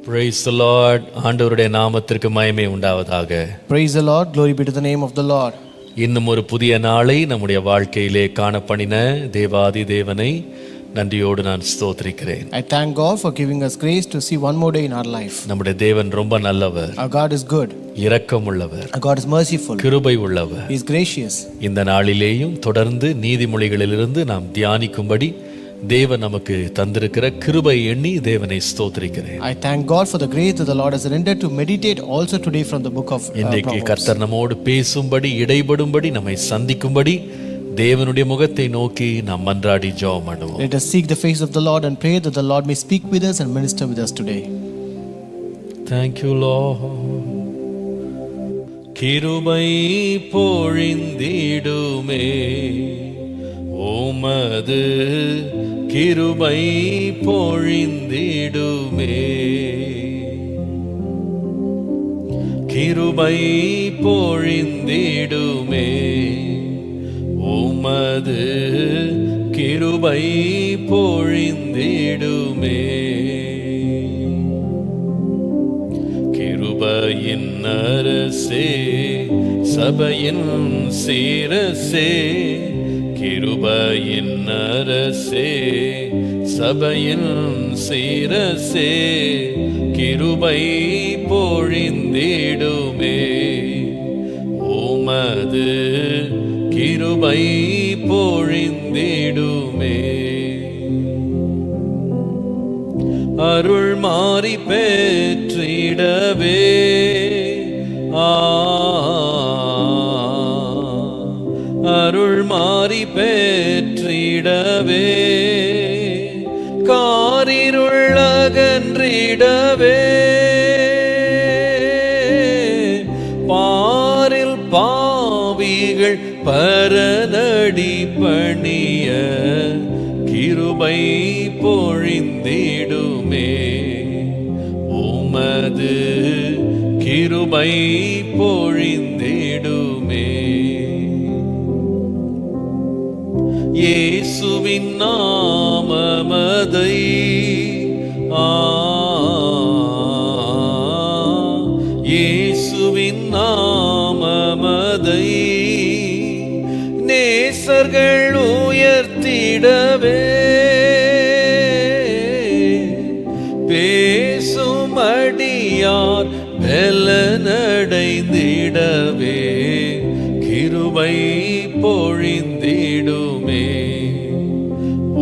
Praise the Lord. ஆண்டவருடைய நாமத்திற்கு மகிமை உண்டாவதாக. Praise the Lord. Glory be to the name of the Lord. இன்னும் ஒரு புதிய நாளை நம்முடைய வாழ்க்கையிலே காணப்பண்ணின தேவாதி தேவனை நன்றியோடு நான் ஸ்தோத்திரிக்கிறேன். I thank God for giving us grace to see one more day in our life. நம்முடைய தேவன் ரொம்ப நல்லவர். Our God is good. இரக்கமுள்ளவர். Our God is merciful. கிருபை உள்ளவர். He is gracious. இந்த நாளிலேயும் தொடர்ந்து நீதிமொழிகளிலிருந்து நாம் தியானிக்கும்படி தேவன் நமக்கு தந்திருக்கிற கிருபை எண்ணி தேவனை ஸ்தோத்திரிக்கிறேன். I thank God for the grace that the Lord has rendered to meditate also today from the book of இன்றைக்கு Proverbs. கர்த்தர் நம்மோடு பேசும்படி இடைபடும்படி நம்மை சந்திக்கும்படி தேவனுடைய முகத்தை நோக்கி நாம் மன்றாடி ஜெபம் பண்ணுவோம். Let us seek the face of the Lord and pray that the Lord may speak with us and minister with us today. Thank you, Lord. கிருபை பொழிந்திடுமே உமது கிருபை பொழிந்திடுமே கிருபை பொழிந்திடுமே உமது கிருபை பொழிந்திடுமே கிருபையின் அரசே சபையின் சீரசே கிருபையின் அரசே சபையின் சீரசே கிருபை பொழிந்திடுமே உமது கிருபை பொழிந்திடுமே அருள் மாறி பெற்றிடவே அருள் மாறி பெற்றிடவே காரிருள் அகன்றிடவே பாரில் பாவிகள் பரநடி பணிய கிருபை பொழிந்திடுமே உமது கிருபை பொழிந்திடுமே இயேசுவின் நாமமதை இயேசுவின் நாமமதை நேசர்கள் உயர்த்திடவே பேசும் அடியார் பலனடைந்திடவே கிருபை பொழிந்திடுமே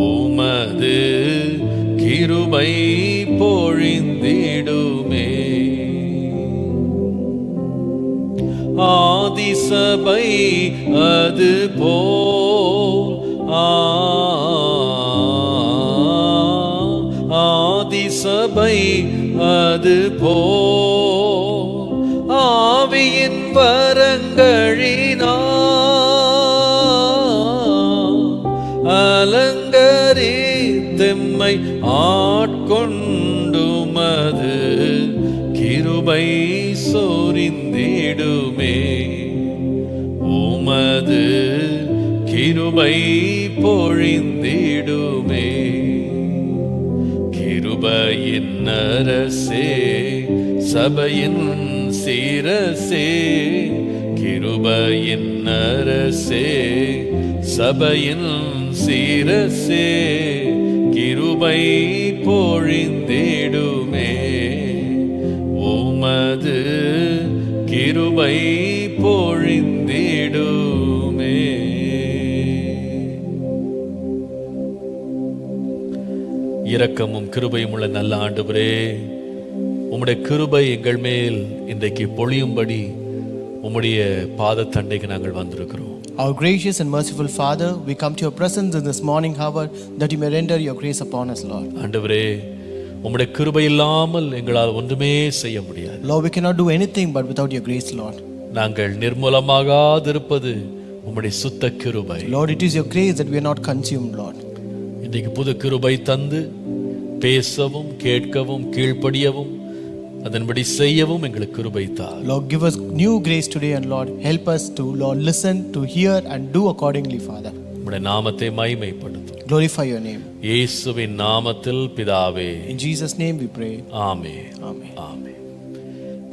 உமது கிருபை பொழிந்திடுமே ஆதிசபை அது போல் ஆதிசபை அது போல் ஆவியின் வரங்களினால் அலங்கரித்தெம்மை ஆட்கொண்டுமது கிருபை சொரிந்திடுமே உமது கிருபை பொழிந்திடுமே கிருபையின் அரசே சபையின் சீரசே கிருபையின் அரசே சபையின் சீரசே கிருபை பொழிந்திடுமே உமது கிருபை பொழிந்திடுமே. இரக்கமும் கிருபையும் உள்ள நல்ல ஆண்டவரே, உம்முடைய கிருபை எங்கள் மேல் இன்றைக்கு பொழியும்படி உம்முடைய பாதத்தண்டைக்கு நாங்கள் வந்திருக்கிறோம். Our gracious and merciful Father, we come to your presence in this morning hour that you may render your grace upon us, Lord. ஆண்டவரே, உம்முடைய கிருபை இல்லாமல் எங்களால் ஒன்றுமே செய்ய முடியாது. Lord, we cannot do anything but without your grace, Lord. நாங்கள் நிர்மூலமாகாதிருப்பது உம்முடைய சுத்த கிருபை. Lord, it is your grace that we are not consumed, Lord. இன்றைக்கு புது கிருபை தந்து பேசவும் கேட்கவும் கீழ்ப்படியவும் அதன்படி செய்யவும் எங்களுக்கு கிருபை தார். Lord, give us new grace today, and Lord, help us to, Lord, listen, to hear and do accordingly, Father. உம்முடைய நாமத்தை மகிமைப்படுத்தும். Glorify your name. இயேசுவின் நாமத்தில் பிதாவே. In Jesus' name we pray. Amen. Amen. ஆமென்.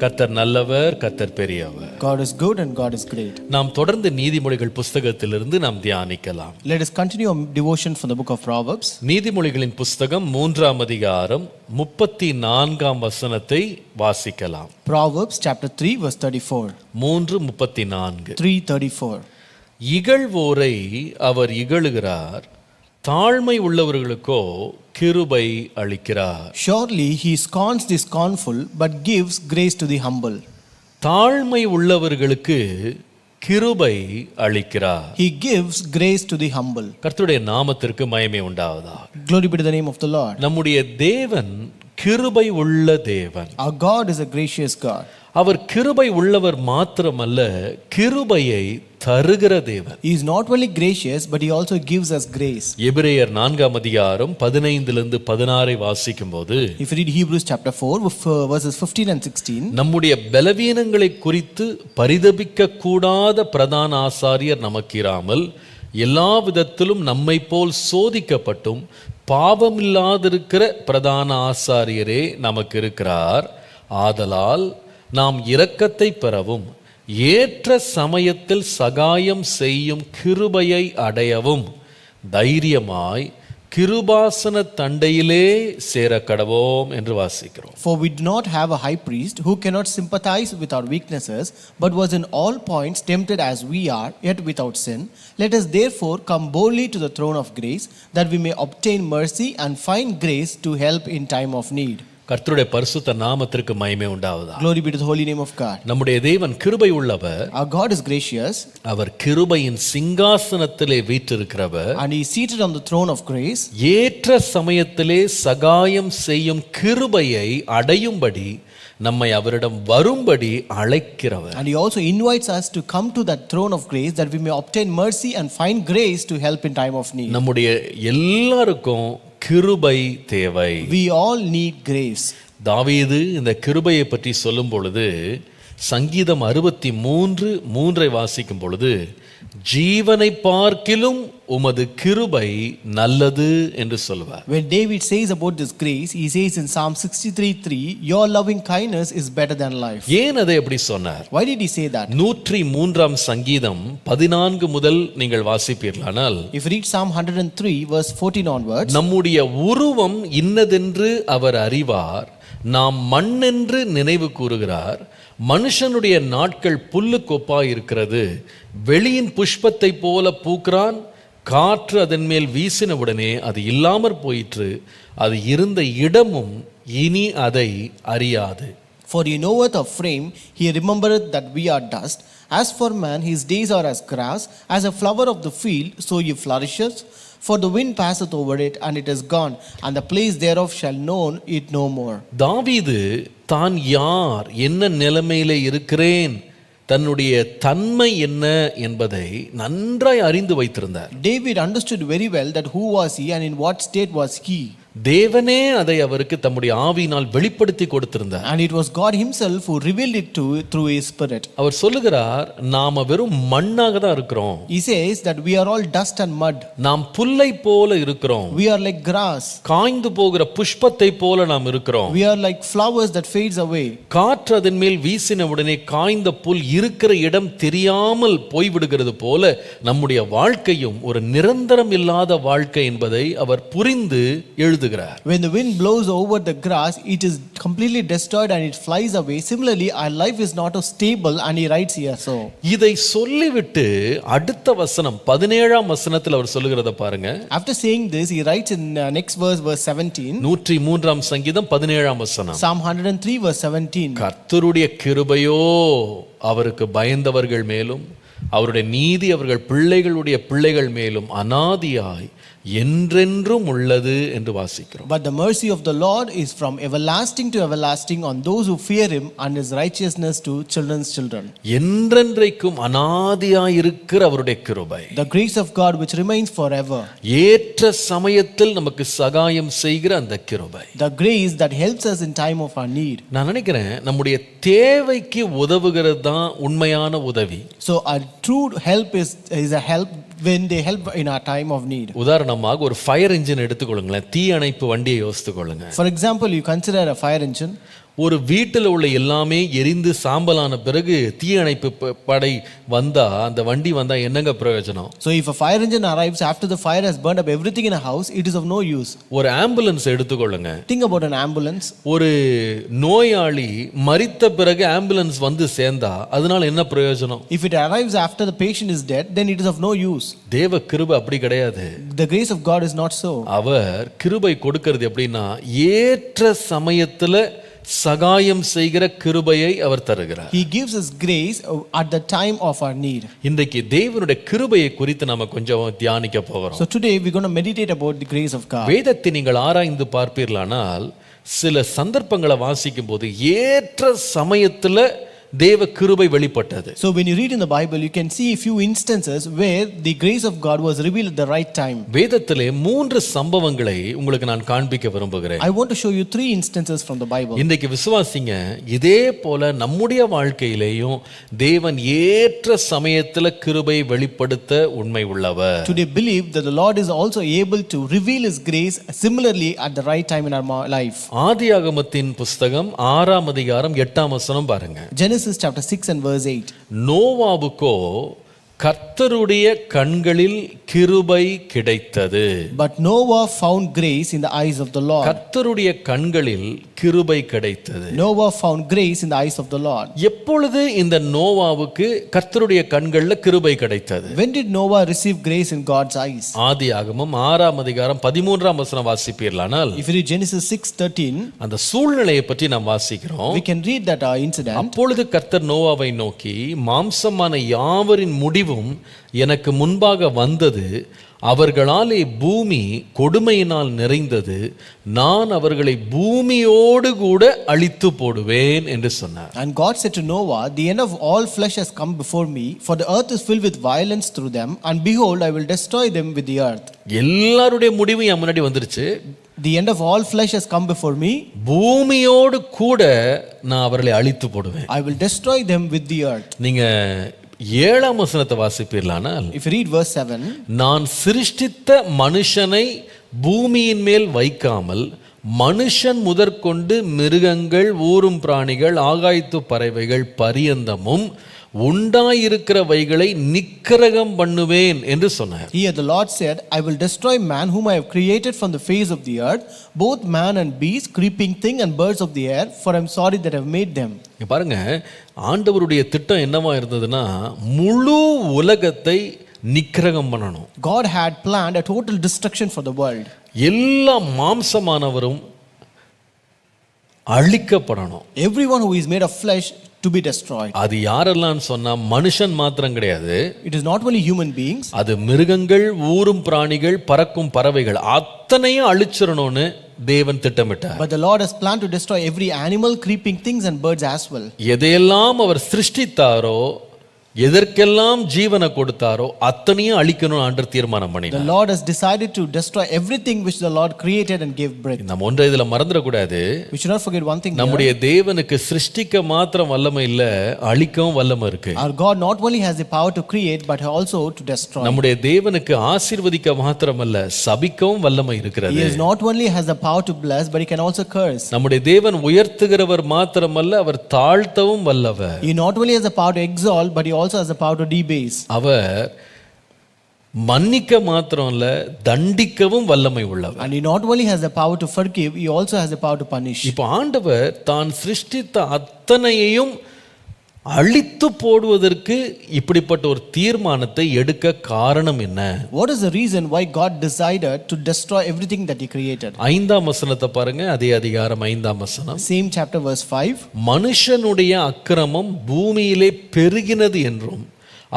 கர்த்தர் நல்லவர், கர்த்தர் பெரியவர். God is good and God is great. நாம் தொடர்ந்து நீதிமொழிகள் புஸ்தகத்திலிருந்து நாம் தியானிக்கலாம். Let us continue our devotion from the book of Proverbs. நீதிமொழிகளின் புஸ்தகம் 3ஆம் அதிகாரம் 34ஆம் வசனத்தை வாசிக்கலாம். Proverbs chapter 3 verse 34. 3:34. 3:34. இகழ்வோரை அவர் இகழுகிறார், தாழ்மை உள்ளவர்களுக்கோ கிருபை அளிக்கிறார். Surely he scorns the scornful but gives grace to the humble. தாழ்மை உள்ளவர்களுக்கு கிருபை அளிக்கிறார். He gives grace to the humble. கர்த்தருடைய நாமத்திற்கு மகிமை உண்டாவதாக. Glory be to the name of the Lord. நம்முடைய தேவன் கிருபை உள்ள தேவன். Our God is a gracious God. அவர் கிருபை உள்ளவர் மாத்திரமல்ல, கிருபையை தருகிற தேவன். He is not only gracious but he also gives us grace. எபிரேயர் 4ஆம் அதிகாரம் 15 16 வாசிக்கும்போது, If you read Hebrews chapter 4 verses 15 and 16, நம்முடைய பலவீனங்களை குறித்து பரிதபிக்க கூடாத பிரதான ஆசாரியர் நமக்கிராமல் எல்லா விதத்திலும் நம்மை போல் சோதிக்கப்பட்டும் பாவமில்லாதிருக்கிற பிரதான ஆசாரியரே நமக்கு இருக்கிறார். ஆதலால் நாம் இரக்கத்தை பெறவும் ஏற்ற சமயத்தில் சகாயம் செய்யும் கிருபையை அடையவும் தைரியமாய் கிருபாசன தண்டையிலே சேரக்கடவோம் என்று வாசிக்கிறோம். For we do not have a high priest who cannot sympathize with our weaknesses, but was in all points tempted as we are, yet without sin. Let us therefore come boldly to the throne of grace, that we may obtain mercy and find grace to help in time of need. கர்த்தருடைய பரிசுத்த நாமத்திற்கு மகிமை உண்டாவதா. Glory be to the holy name of God. நம்முடைய தேவன் கிருபை உள்ளவர். Our God is gracious. அவர் கிருபையின் சிங்காசனத்திலே வீற்றிருக்கிறவர். And he is seated on the throne of grace. ஏற்ற சமயத்திலே சகாயம் செய்யும் கிருபையை அடையும்படி நம்மை அவரிடம் வரும்படி அழைக்கிறவர். And he also invites us to come to that throne of grace, that we may obtain mercy and find grace to help in time of need. நம்முடைய எல்லாருக்கும் கிருபை தேவை. We all need grace. தாவீது இந்த கிருபையை பற்றி சொல்லும் பொழுது சங்கீதம் 63:3 வாசிக்கும் பொழுது, ஜீவனை பார்க்கிலும் உமது கிருபை நல்லது என்று சொல்வார். When David says about this grace, he says in Psalm 63:3, your loving kindness is better than life. ஏன் அதை எப்படி சொன்னார்? Why did he say that? 103ஆம் சங்கீதம் 14 முதல் நீங்கள் வாசிப்பீர்களானால், If you read Psalm 103 verse 14 onwards, நம்முடைய உருவம் இன்னதென்று அவர் அறிவார், நாம் மண்ணென்று நினைவு கூறுகிறார், மனுஷனுடைய நாட்கள் புல்லு கொப்பாய் இருக்கிறது, வெளியின் புஷ்பத்தை போல பூக்கிறான், காற்று அதன் மேல் வீசினவுடனே அது இல்லாமற் போயிற்று, அது இருந்த இடமும் இனி அதை அறியாது. For he knoweth our frame, he remembereth that we are dust. As for man, his days are as grass, as a flower of the field, so he flourishes. For the wind passeth over it, and it is gone, and the place thereof shall know it no more. தாவீது தான் யார், என்ன நிலைமையிலே இருக்கிறேன், தன்னுடைய தன்மை என்ன என்பதை நன்றாய் அறிந்து வைத்திருந்தார். David understood very well that who was he and in what state was he. தேவனே அதை அவருக்கு தம்முடைய ஆவியினால் வெளிப்படுத்தி கொடுத்திருந்தார். And it was God himself who revealed it to through his spirit. அவர் சொல்லுகிறார், நாம வெறும் மண்ணாக தான் இருக்கிறோம். He says that we are all dust and mud. நாம் புல்லை போல இருக்கிறோம். We are like grass. காய்ந்து போகிற புஷ்பத்தை போல நாம் இருக்கிறோம். We are like flowers that fades away. காற்று அதன் மேல் வீசின உடனே காய்ந்த புல் இருக்கிற இடம் தெரியாமல் போய்விடுகிறது போல நம்முடைய வாழ்க்கையும் ஒரு நிரந்தரம் இல்லாத வாழ்க்கை என்பதை அவர் புரிந்து எழுதுகிறார். When the wind blows over the grass, it is completely destroyed and it flies away. Similarly, our life is not stable, and he writes here so. இதை சொல்லிவிட்டு அடுத்த வசனம் 17ஆம் வசனத்தில் அவர் சொல்லுகிறத பாருங்க. After saying this, he writes in next verse 17. 103ஆம் சங்கீதம் 17ஆம் வசனம். Psalm 103 verse 17. கர்த்தருடைய கிருபையோ அவருக்கு பயந்தவர்கள் மேலும் அவருடைய நீதி அவர்கள் பிள்ளைகளுடைய பிள்ளைகள் மேலும் அநாதியாய் என்றென்றும் உள்ளது என்று வாசிக்கிறோம். But the mercy of the Lord is from everlasting to everlasting on those who fear him, and his righteousness to children's children. என்றென்றைக்கும் அநாதியாய் இருக்கிற அவருடைய கிருபை. The grace of God which remains forever. ஏற்ற சமயத்தில் நமக்கு சகாயம் செய்கிற அந்த கிருபை. The grace that helps us in time of our need. நான் நினைக்கிறேன் நம்முடைய தேவைக்கு உதவுகிறது தான் உண்மையான உதவி. So our true help is a help when they help in our time of need. உதாரணமாக ஒரு ஃபயர் இன்ஜின் எடுத்துக்கொள்ளுங்களேன், தீ அணைப்பு வண்டியை யோசித்துக்கொள்ளுங்க. For example, you consider a fire engine. ஒரு வீட்டில் உள்ள எல்லாமே எரிந்து சாம்பலான பிறகு தீயணைப்பு படை வந்தா, அந்த வண்டி வந்தா என்னங்க பிரயோஜனம்? So if a fire engine arrives after the fire has burned up everything in a house, it is of no use. ஒரு ஆம்புலன்ஸ் எடுத்துக்கொள்ளுங்க. Think about an ambulance. ஒரு நோயாளி மரித்த பிறகு ஆம்புலன்ஸ் வந்து சேர்ந்தா அதனால என்ன பிரயோஜனம்? If it arrives after the patient is dead, then it is of no use. தேவ கிருபை அப்படி கிடையாது. The grace of God is not so. அவர் கிருபை கொடுக்கிறது எப்படின்னா, ஏற்ற சமயத்துல சகாயம் செய்கிற கிருபையை அவர் தருகிறார். He gives us grace at the time of our need. இன்றைக்கு தேவனுடைய கிருபையை குறித்து நாம கொஞ்சம் தியானிக்க போகிறோம். So today we're going to meditate about the grace of God. வேதத்தை நீங்கள் ஆராய்ந்து பார்ப்பீர்களானால் சில சந்தர்ப்பங்களை வாசிக்கும் போது ஏற்ற சமயத்துல தேவ கிருபை வெளிப்பட்டது. So when you read in the Bible, you can see a few instances where the grace of God was revealed at the right time. வேதத்திலே 3 சம்பவங்களை உங்களுக்கு நான் காண்பிக்க விரும்புகிறேன். I want to show you 3 instances from the Bible. இன்றைக்கு விசுவாசிங்க, இதே போல நம்முடைய வாழ்க்கையிலேயும் தேவன் ஏற்ற சமயத்துல கிருபை வெளிப்படுத்த உண்மை உள்ளவர். Today believe that the Lord is also able to reveal his grace similarly at the right time in our life. ஆதியாகமத்தின் புஸ்தகம் 6ஆம் அதிகாரம் 8ஆம் வசனம் பாருங்க. Genesis chapter 6 and verse 8. நோவாவுக்கோ கர்த்தருடைய கண்களில் கிருபை கிடைத்தது. But Noah found grace in the eyes of the Lord. கர்த்தருடைய கண்களில் கிருபை கிடைத்தது. Noah found grace in the eyes of the Lord. எப்பொழுது இந்த நோவாவுக்கு கர்த்தருடைய கண்களில் கிருபை கிடைத்தது? When did Noah receive grace in God's eyes? ஆதியாகமம் 6ஆம் அதிகாரம் 13ஆம் வசனம் வாசிப்பீர்களானால், If you read Genesis 6:13, அந்த சூழ்நிலையை பற்றி நாம் வாசிக்கிறோம். we can read that incident. அப்பொழுது கர்த்தர் நோவாவை நோக்கி, மாம்சமான யாவரின் முடிவும் எனக்கு முன்பாக வந்தது, அவர்களாலே பூமி கொடுமையினால் நிறைந்தது, நான் அவர்களை பூமியோடு கூட அழித்து போடுவேன் என்று சொன்னார். And God said to Noah, the end of all flesh has come before me, for the earth is filled with violence through them, and behold, I will destroy them with the earth. எல்லாருடைய முடிவும் என் முன்னாடி வந்துருச்சு. The end of all flesh has come before me. பூமியோடு கூட நான் அவர்களை அழித்து போடுவேன். I will destroy them with the earth. நீங்க 7ஆம் வசனத்தை வாசிப்பீர்களானால், If you read verse 7, நான் சிருஷ்டித்த மனுஷனை பூமியின் மேல் வைக்காமல் மனுஷன் முதற்கொண்டு மிருகங்கள், ஊரும் பிராணிகள், ஆகாயத்து பறவைகள் பரியந்தமும் உண்டாயிருக்கிறவைகளை நிக்கிரகம் பண்ணுவேன் என்று சொன்னார். Here the Lord said, I will destroy man whom I have created from the face of the earth, both man and beast, creeping thing and birds of the air, for I am sorry that I have made them. பாருங்க, ஆண்டவருடைய திட்டம் என்னவா இருந்ததுன்னா, முழு உலகத்தை நிக்கிரகம் பண்ணணும். God had planned a total destruction for the world. எல்லா மாம்சமானவரும் அழிக்கப்படணும். Everyone who is made of flesh to be destroyed. அது யாரெல்லாம் சொன்னா, மனுஷன் மாத்திரம் கிடையாது. It is not only human beings. அது மிருகங்கள், ஊரும் பிராணிகள், பறக்கும் பறவைகள் அத்தனையும் அழிச்சிரணும்னு தேவன் திட்டமிட்டார். But the Lord has planned to destroy every animal, creeping things and birds as well. எதையெல்லாம் அவர் சிருஷ்டித்தாரோ, எதற்கெல்லாம் ஜீவனை கொடுத்தாரோ அத்தனையும் அழிக்கணும் ஆண்டவர் தீர்மானம் பண்ணினார். The Lord has decided to destroy everything which the Lord created and gave breath. நம்ம ஒன்றை இதுல மறந்துட கூடாது. We should not forget one thing. நம்முடைய தேவனுக்கு சிருஷ்டிக்க மாத்திரம் வல்லமை இல்ல, அழிக்கவும் வல்லமை இருக்கு. Our God not only has the power to create but also to destroy. நம்முடைய தேவனுக்கு ஆசீர்வதிக்க மாத்திரமல்ல, சபிக்கவும் வல்லமை இருக்கிறது. He is not only has the power to bless but he can also curse. நம்முடைய தேவன் உயர்த்துகிறவர் மாத்திரமல்ல, அவர் தாழ்த்தவும் வல்லவர். He not only has the power to exalt but he also has the power to debase. அவர் மன்னிக்க மாத்திரம் இல்ல, தண்டிக்கவும் வல்லமை உள்ளவர். And he not only has the power to forgive, he also has the power to punish. இப்போ ஆண்டவர் தான் சிருஷ்டித்த அத்தனையையும் அழித்து போடுவதற்கு இப்படிப்பட்ட ஒரு தீர்மானத்தை எடுக்க காரணம் என்ன? What is the reason why God decided to destroy everything that he created? 5ஆம் வசனத்தை பாருங்க, அதே அதிகாரம் 5ஆம் வசனம். Same chapter verse 5. மனுஷனுடைய அக்கிரமம் பூமியிலே பெருகினது என்றும்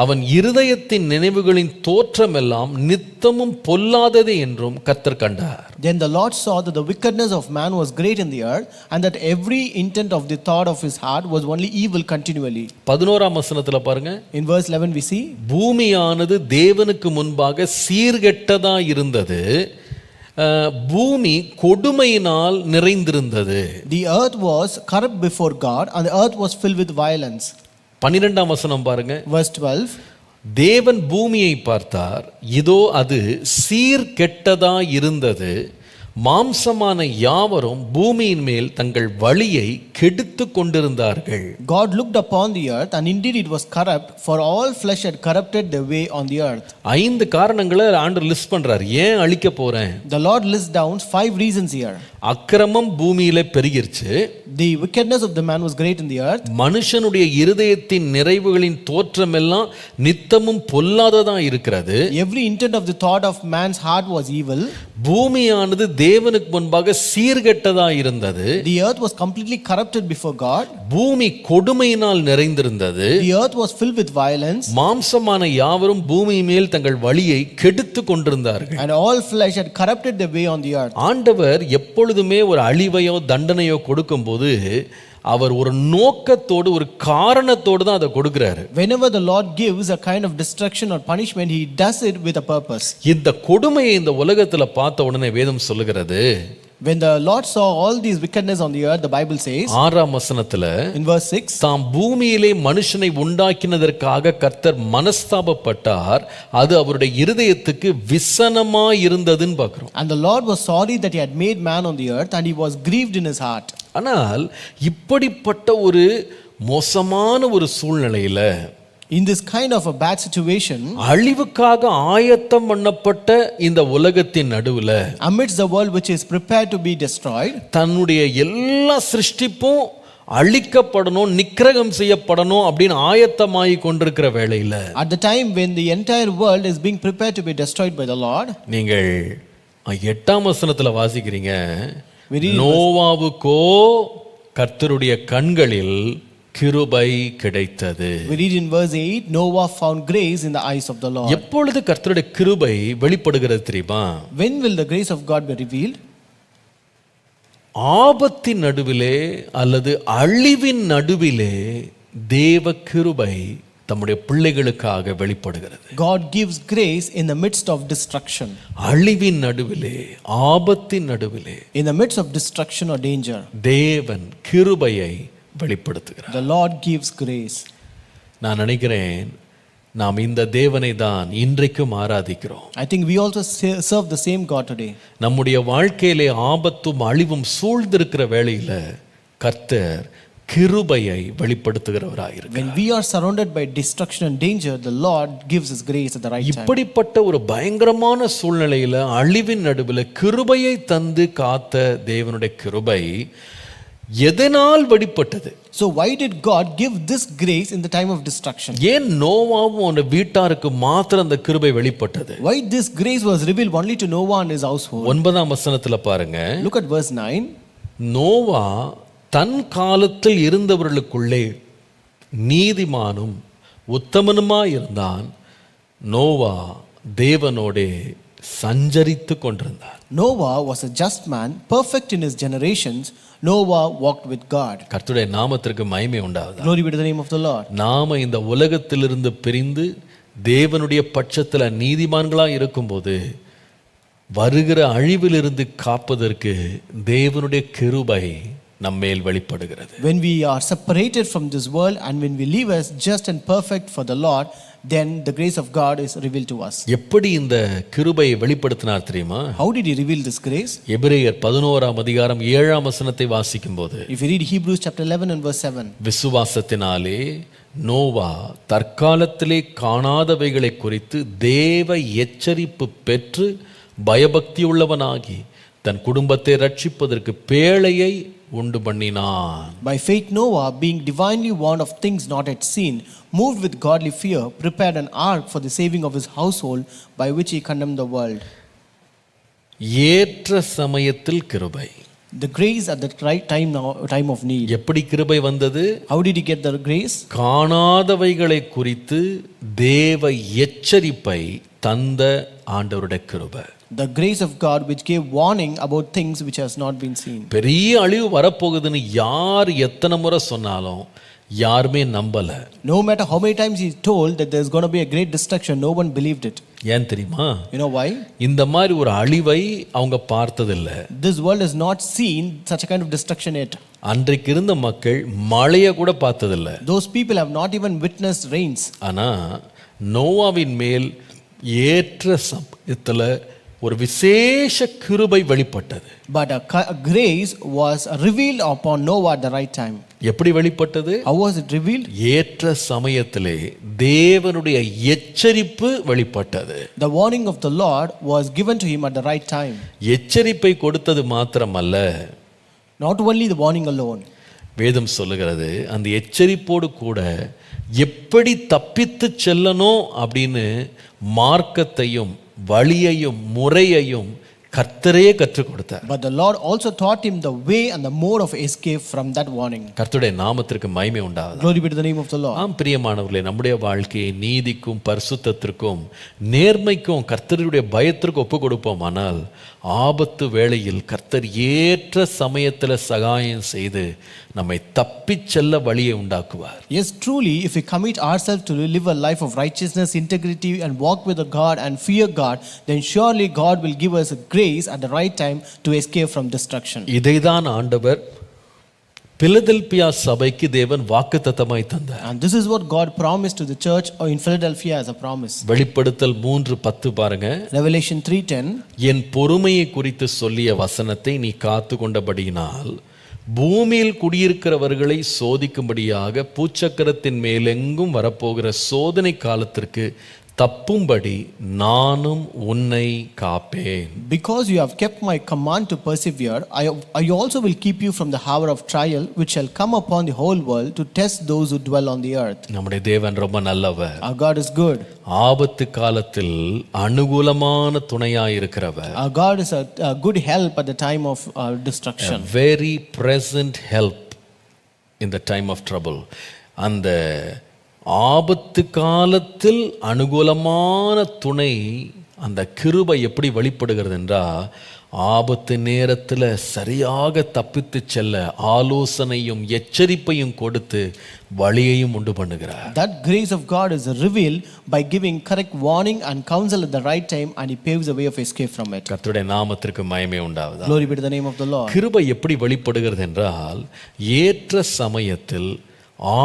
அவன் இருதயத்தின் நினைவுகளின் தோற்றமெல்லாம் நித்தமும் பொல்லாதது என்றும் கர்த்தர் கண்டார். Then the Lord saw that the wickedness of man was great in the earth, and that every intent of the thought of his heart was only evil continually. 11ஆம் வசனத்துல பாருங்க. In verse 11 we see, பூமியானது தேவனுக்கு முன்பாக சீர்கெட்டதா இருந்தது, பூமி கொடுமையினால் நிறைந்திருந்தது. The earth was corrupt before God, and the earth was filled with violence. 12ஆம் வசனம் பாருங்க. Verse 12. தேவன் பூமியை பார்த்தார், இதோ அது சீர்கெட்டதா இருந்தது, மாம்சமான யாவரும் பூமியின் மேல் தங்கள் வழியை கெடுத்து கொண்டிருந்தார்கள். God looked upon the earth, and indeed it was corrupt, for all flesh had corrupted their way on the earth. 5 காரணங்களை ஆண்டவர் லிஸ்ட் பண்றார், ஏன் அழிக்க போறேன். The Lord lists down 5 reasons here. அக்கிரமம் பூமியில பெருகிருச்சு, The wickedness of the man was great in the earth. மனுஷனுடைய இருதயத்தின் நிறைவுகளின் தோற்றம் எல்லாம் நித்தமும் பொல்லாததா இருக்கிறது. Every intent of the thought of man's heart was evil. பூமியானது தேவனுக்கு முன்பாக சீர்கெட்டதா இருந்தது. The earth was completely corrupted before God. பூமி கொடுமையினால் நிறைந்திருந்தது. The earth was filled with violence. மாம்சமான யாவரும் பூமி மேல் தங்கள் வழியை கெடுத்து கொண்டிருந்தார்கள். And all flesh had corrupted their way on the earth. ஆண்டவர் எப்பொழுதுமே ஒரு அழிவையோ தண்டனையோ கொடுக்கும்போது அவர் ஒரு நோக்கத்தோடு ஒரு காரணத்தோடு தான் அதை கொடுக்கிறாரு. Whenever the Lord gives a kind of destruction or punishment, he does it with a purpose. இந்த கொடுமையை இந்த உலகத்துல பார்த்த உடனே வேதம் சொல்லுகிறது, When the Lord saw all these wickedness on the earth, the Bible says 6ஆம் வசனத்துல, in verse 6, தாம் பூமியிலே மனுஷனை உண்டாக்கினதற்காக கர்த்தர் மனஸ்தாபப்பட்டார், அது அவருடைய இருதயத்துக்கு விசனமாய் இருந்ததுன்னு பார்க்கிறோம். and the Lord was sorry that he had made man on the earth, and he was grieved in his heart. ஆனால் இப்படிப்பட்ட ஒரு மோசமான ஒரு சூழ்நிலையில, In this kind of a bad situation, அழிவுக்காக ஆயத்தம் பண்ணப்பட்ட இந்த உலகத்தின் நடுவுல, amidst the world which is prepared to be destroyed, தன்னுடைய எல்லா சிருஷ்டிப்பும் அழிக்கப்படணும், நிக்கிரகம் செய்யப்படணும் அப்படின்னு ஆயத்தமாகி கொண்டிருக்கிற வேளையில, at the time when the entire world is being prepared to be destroyed by the Lord, நீங்கள் 8ஆம் வசனத்துல வாசிக்கிறீங்க, We read நோவாவுக்கோ கர்த்தருடைய கண்களில் கிருபை கிடைத்தது. we read in verse 8, Noah found grace in the eyes of the Lord. எப்பொழுது கர்த்தருடைய கிருபை வெளிப்படுகிறது தெரியுமா? When will the grace of God be revealed? ஆபத்தின் நடுவிலே அல்லது அழிவின் நடுவிலே தேவ கிருபை தம்முடைய பிள்ளைகளுக்காக வெளிப்படுகிறது. God gives grace in the midst of destruction. அழிவின் நடுவிலே, ஆபத்தின் நடுவிலே, In the midst of destruction or danger, தேவன் கிருபையை வெளிப்படுத்துகிறார். the Lord gives grace. நான் நினைக்கிறேன் நாம் இந்த தேவனை தான் இன்றைக்கும் ஆராதிக்கிறோம். I think we also serve the same God today. நம்முடைய வாழ்க்கையிலே ஆபத்தும் அழிவும் சூழ்ந்திருக்கிற வேளையில கர்த்தர் கிருபையை வெளிப்படுத்துகிறவராயிருக்கிறார். When we are surrounded by destruction and danger, the Lord gives us grace at the right time. இப்படிப்பட்ட ஒரு பயங்கரமான சூழ்நிலையில அழிவின் நடுவில் கிருபையை தந்து காத்த தேவனுடைய கிருபை எதனால் வெளிப்பட்டது? So why did God give this grace in the time of destruction? ஏன் நோவாவும் அவனுடைய வீட்டாருக்கு மாத்திரம் அந்த கிருபை வெளிப்பட்டது? Why this grace was revealed only to Noah and his household? 9ஆம் வசனத்துல பாருங்க, Look at verse 9. நோவா தன் காலத்தில் இருந்தவர்களுக்குள்ளே நீதிமானும் உத்தமனுமாய் இருந்தான். நோவா தேவனோடே சஞ்சரித்து கொண்டிருந்தார். Noah was a just man, perfect in his generations. Noah walked with God. கர்த்தருடைய நாமத்திற்கு மகிமை உண்டாவதாக. Glory be to the name of the Lord. நாம இந்த உலகத்திலிருந்து பிரிந்து தேவனுடைய பட்சத்தில் நீதிமான்களாக இருக்கும்போது வருகிற அழிவிலிருந்து காப்பதற்கு தேவனுடைய கிருபை நம்மேல் வெளிப்படுகிறது. When we are separated from this world and when we live as just and perfect for the Lord, then the grace of God is revealed to us. எப்படி இந்த கிருபையை வெளிப்படுத்தினார் தெரியுமா? How did he reveal this grace? எபிரேயர் 11ஆம் அதிகாரம் 7ஆம் வசனத்தை வாசிக்கும்போது, If you read Hebrews chapter 11 and verse 7, விசுவாசத்தினாலே நோவா தற்காலத்திலே காணாதவைகளை குறித்து தேவ எச்சரிப்பு பெற்று பயபக்தியுள்ளவனாகி தன் குடும்பத்தை ரட்சிப்பதற்கு பேழையை உண்டு பண்ணினான். by faith Noah, being divinely warned of things not yet seen, moved with godly fear, prepared an ark for the saving of his household, by which he condemned the world. ஏற்ற சமயத்தில் கிருபை. The grace at the right time, now time of need. எப்படி கிருபை வந்தது? How did he get the grace? காணாதவைகளை குறித்து தேவ எச்சரிப்பை தந்த ஆண்டவருடைய கிருபை. The grace of God which gave warning about things which has not been seen. பெரிய அழிவு வரப்போகுதுன்னு யார் எத்தனை முறை சொன்னாலும் யாருமே நம்பல. No matter how many times he told that there's going to be a great destruction, no one believed it. ஏன் தெரியுமா? You know why? இந்த மாதிரி ஒரு அழிவை அவங்க பார்த்ததில்லை. This world has not seen such a kind of destruction yet. அன்றைக்கு இருந்த மக்கள் மழையை கூட பார்த்ததில்லை. Those people have not even witnessed rains. ஆனா நோவாவின் மேல் ஏற்ற சமயத்தில் ஒரு விசேஷ கிருபை வெளிப்பட்டது. But a grace was revealed upon Noah at the right time. எப்படி வெளிப்பட்டது? How was it revealed? ஏற்ற சமயத்திலே தேவனுடைய எச்சரிப்பு வெளிப்பட்டது. The warning of the Lord was given to him at the right time. எச்சரிப்பை கொடுத்தது மாத்திரமல்ல, Not only the warning alone. வேதம் சொல்லுகிறது அந்த எச்சரிப்போடு கூட எப்படி தப்பித்து செல்லணும் அப்படின்னு மார்க்கத்தையும் வழியையும் முறையையும் கர்த்தரே கற்றுக் கொடுத்தார். But the Lord also taught him the way and the mode of escape from that warning. கர்த்தருடைய நாமத்திற்கு மகிமை உண்டாவதாக. Glory be to the name of the Lord. ஆம் பிரியமானவர்களே, நம்முடைய வாழ்க்கையை நீதிக்கும் பரிசுத்தத்திற்கும் நேர்மைக்கும் கர்த்தருடைய பயத்திற்கு ஒப்பு கொடுப்போம். ஆனால் ஆபத்து வேளையில் கர்த்தர் ஏற்ற சமயத்தில் சகாயம் செய்து நம்மை தப்பிச் செல்ல வழியை உண்டாக்குவார். Yes, truly, if we commit ourselves to live a life of righteousness, integrity, and walk with God and fear God, then surely God will give us a grace at the right time to escape from destruction. இதைதான் ஆண்டவர் Philadelphia சபைக்கு தேவன் வாக்குத்தத்தமாய் தந்தார். And this is what God promised to the church in Philadelphia as a promise. வெளிப்படுத்தல் 3:10 பாருங்க. Revelation 3:10. என் பொறுமையை குறித்து சொல்லிய வசனத்தை நீ காத்து கொண்டபடியினால் பூமியில் குடியிருக்கிறவர்களை சோதிக்கும்படியாக பூச்சக்கரத்தின் மேலெங்கும் வரப்போகிற சோதனை காலத்திற்கு தப்பும்படி நானும் உன்னை காப்பேன். Because you have kept my command to persevere, I also will keep you from the hour of trial which shall come upon the whole world to test those who dwell on the earth. நம்முடைய தேவன் ரொம்ப நல்லவர். Our God is good. ஆபத்து காலத்தில் அனுகூலமான துணையாய் இருக்கிறவர். Our God is a good help at the time of destruction. A very present help in the time of trouble. அந்த ஆபத்து காலத்தில் அனுகூலமான துணை, அந்த கிருபை எப்படி வெளிப்படுகிறது என்றால், ஆபத்து நேரத்தில் சரியாக தப்பித்து செல்ல ஆலோசனையும் எச்சரிப்பையும் கொடுத்து வழியையும் உண்டு பண்ணுகிறார். That grace of God is revealed by giving correct warning and counsel at the right time, and He paves a way of escape from it. கர்த்தருடைய நாமத்திற்கு மகிமை உண்டாவதாக. Glory be to the name of the Lord. கிருபை எப்படி வெளிப்படுகிறது என்றால், ஏற்ற சமயத்தில்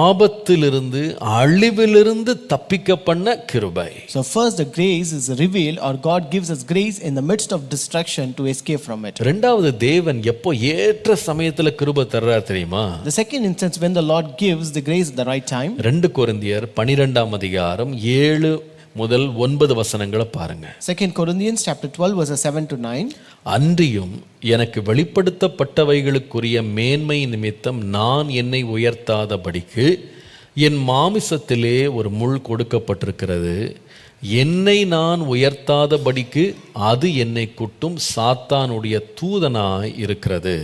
ஆபத்திலிருந்து அழிவிலிருந்து தப்பிக்க பண்ண கிருபை. So first the grace is revealed, or God gives us grace in the midst of destruction to escape from it. இரண்டாவது, தேவன் எப்போ ஏற்ற சமயத்துல கிருபை தர்றார் தெரியுமா? The second instance when the Lord gives the grace at the right time. 2 கொரிந்தியர் 12 அதிகாரம் 7 முதல் 9 வசனங்களை பாருங்க. 2 Corinthians chapter 12 verses 7 to 9. அன்றியும் எனக்கு வெளிப்படுத்தப்பட்டவைகளுக்குரிய மேன்மை நிமித்தம் நான் என்னை உயர்த்தாதபடிக்கு என் மாமிசத்திலே ஒரு முள் கொடுக்கப்பட்டிருக்கிறது. என்னை நான் உயர்த்தாதபடிக்கு அது என்னை குட்டும் சாத்தானுடைய தூதனாய் இருக்கிறது.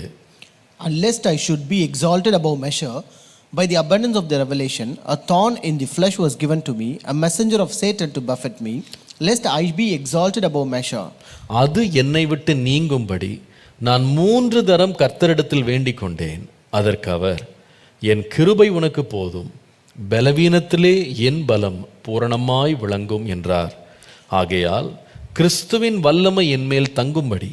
And lest I should be exalted above measure, by the abundance of the revelation, a thorn in the flesh was given to me, a messenger of Satan to buffet me, lest I be exalted above measure. அது என்னை விட்டு நீங்கும்படி நான் 3 தரம் கர்த்தரிடத்தில் வேண்டிக் கொண்டேன். அதற்கு அவர், என் கிருபை உனக்கு போதும், பலவீனத்திலே என் பலம் பூரணமாய் விளங்கும் என்றார். ஆகையால் கிறிஸ்துவின் வல்லமை என்மேல் தங்கும்படி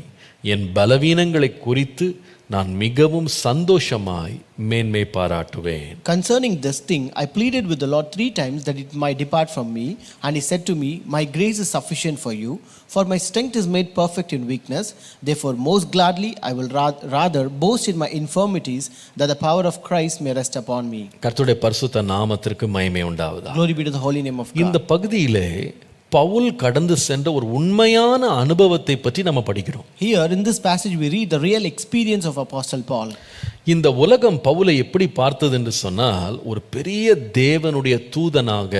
என் பலவீனங்களை குறித்து நான் மிகவும் சந்தோஷமாய் மேன்மை பாராட்டுவேன். Concerning this thing, I pleaded with the Lord 3 times that it might depart from me. And He said to me, my grace is sufficient for you, for my strength is made perfect in weakness. Therefore most gladly I will rather boast in my infirmities, that the power of Christ may rest upon me. கர்த்தருடைய பரிசுத்த நாமத்திற்கு மகிமை உண்டாவதாக. Glory be to the holy name of God. இந்த பகுதியிலே பவுல் கடந்து சென்ற ஒரு உண்மையான அனுபவத்தை பற்றி நம்ம படிக்கிறோம். Here in this passage we read the real experience of Apostle Paul. இந்த உலகம் பவுலை எப்படி பார்த்தது என்று சொன்னால், ஒரு பெரிய தேவனுடைய தூதனாக,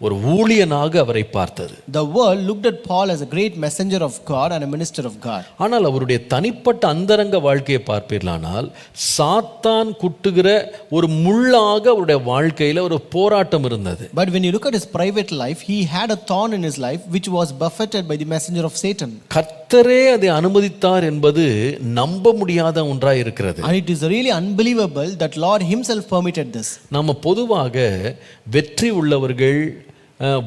ஒரு ஊழியனாக அவரை பார்த்தது. The world looked at Paul as a great messenger of God and a minister of God. ஆனால் அவருடைய தனிப்பட்ட அந்தரங்க வாழ்க்கையை பார்ப்பீர்களானால், சாத்தான் குட்டுகிற ஒரு முள்ளாக அவருடைய வாழ்க்கையில் ஒரு போராட்டம் இருந்தது. But when you look at his private life, he had a thorn in his life which was buffeted by the messenger of Satan. கர்த்தரே அதை அனுமதித்தார் என்பது நம்ப முடியாத ஒன்றாய் இருக்கிறது. And it is really unbelievable that Lord himself permitted this. நாம பொதுவாக வெற்றி உள்ளவர்கள்,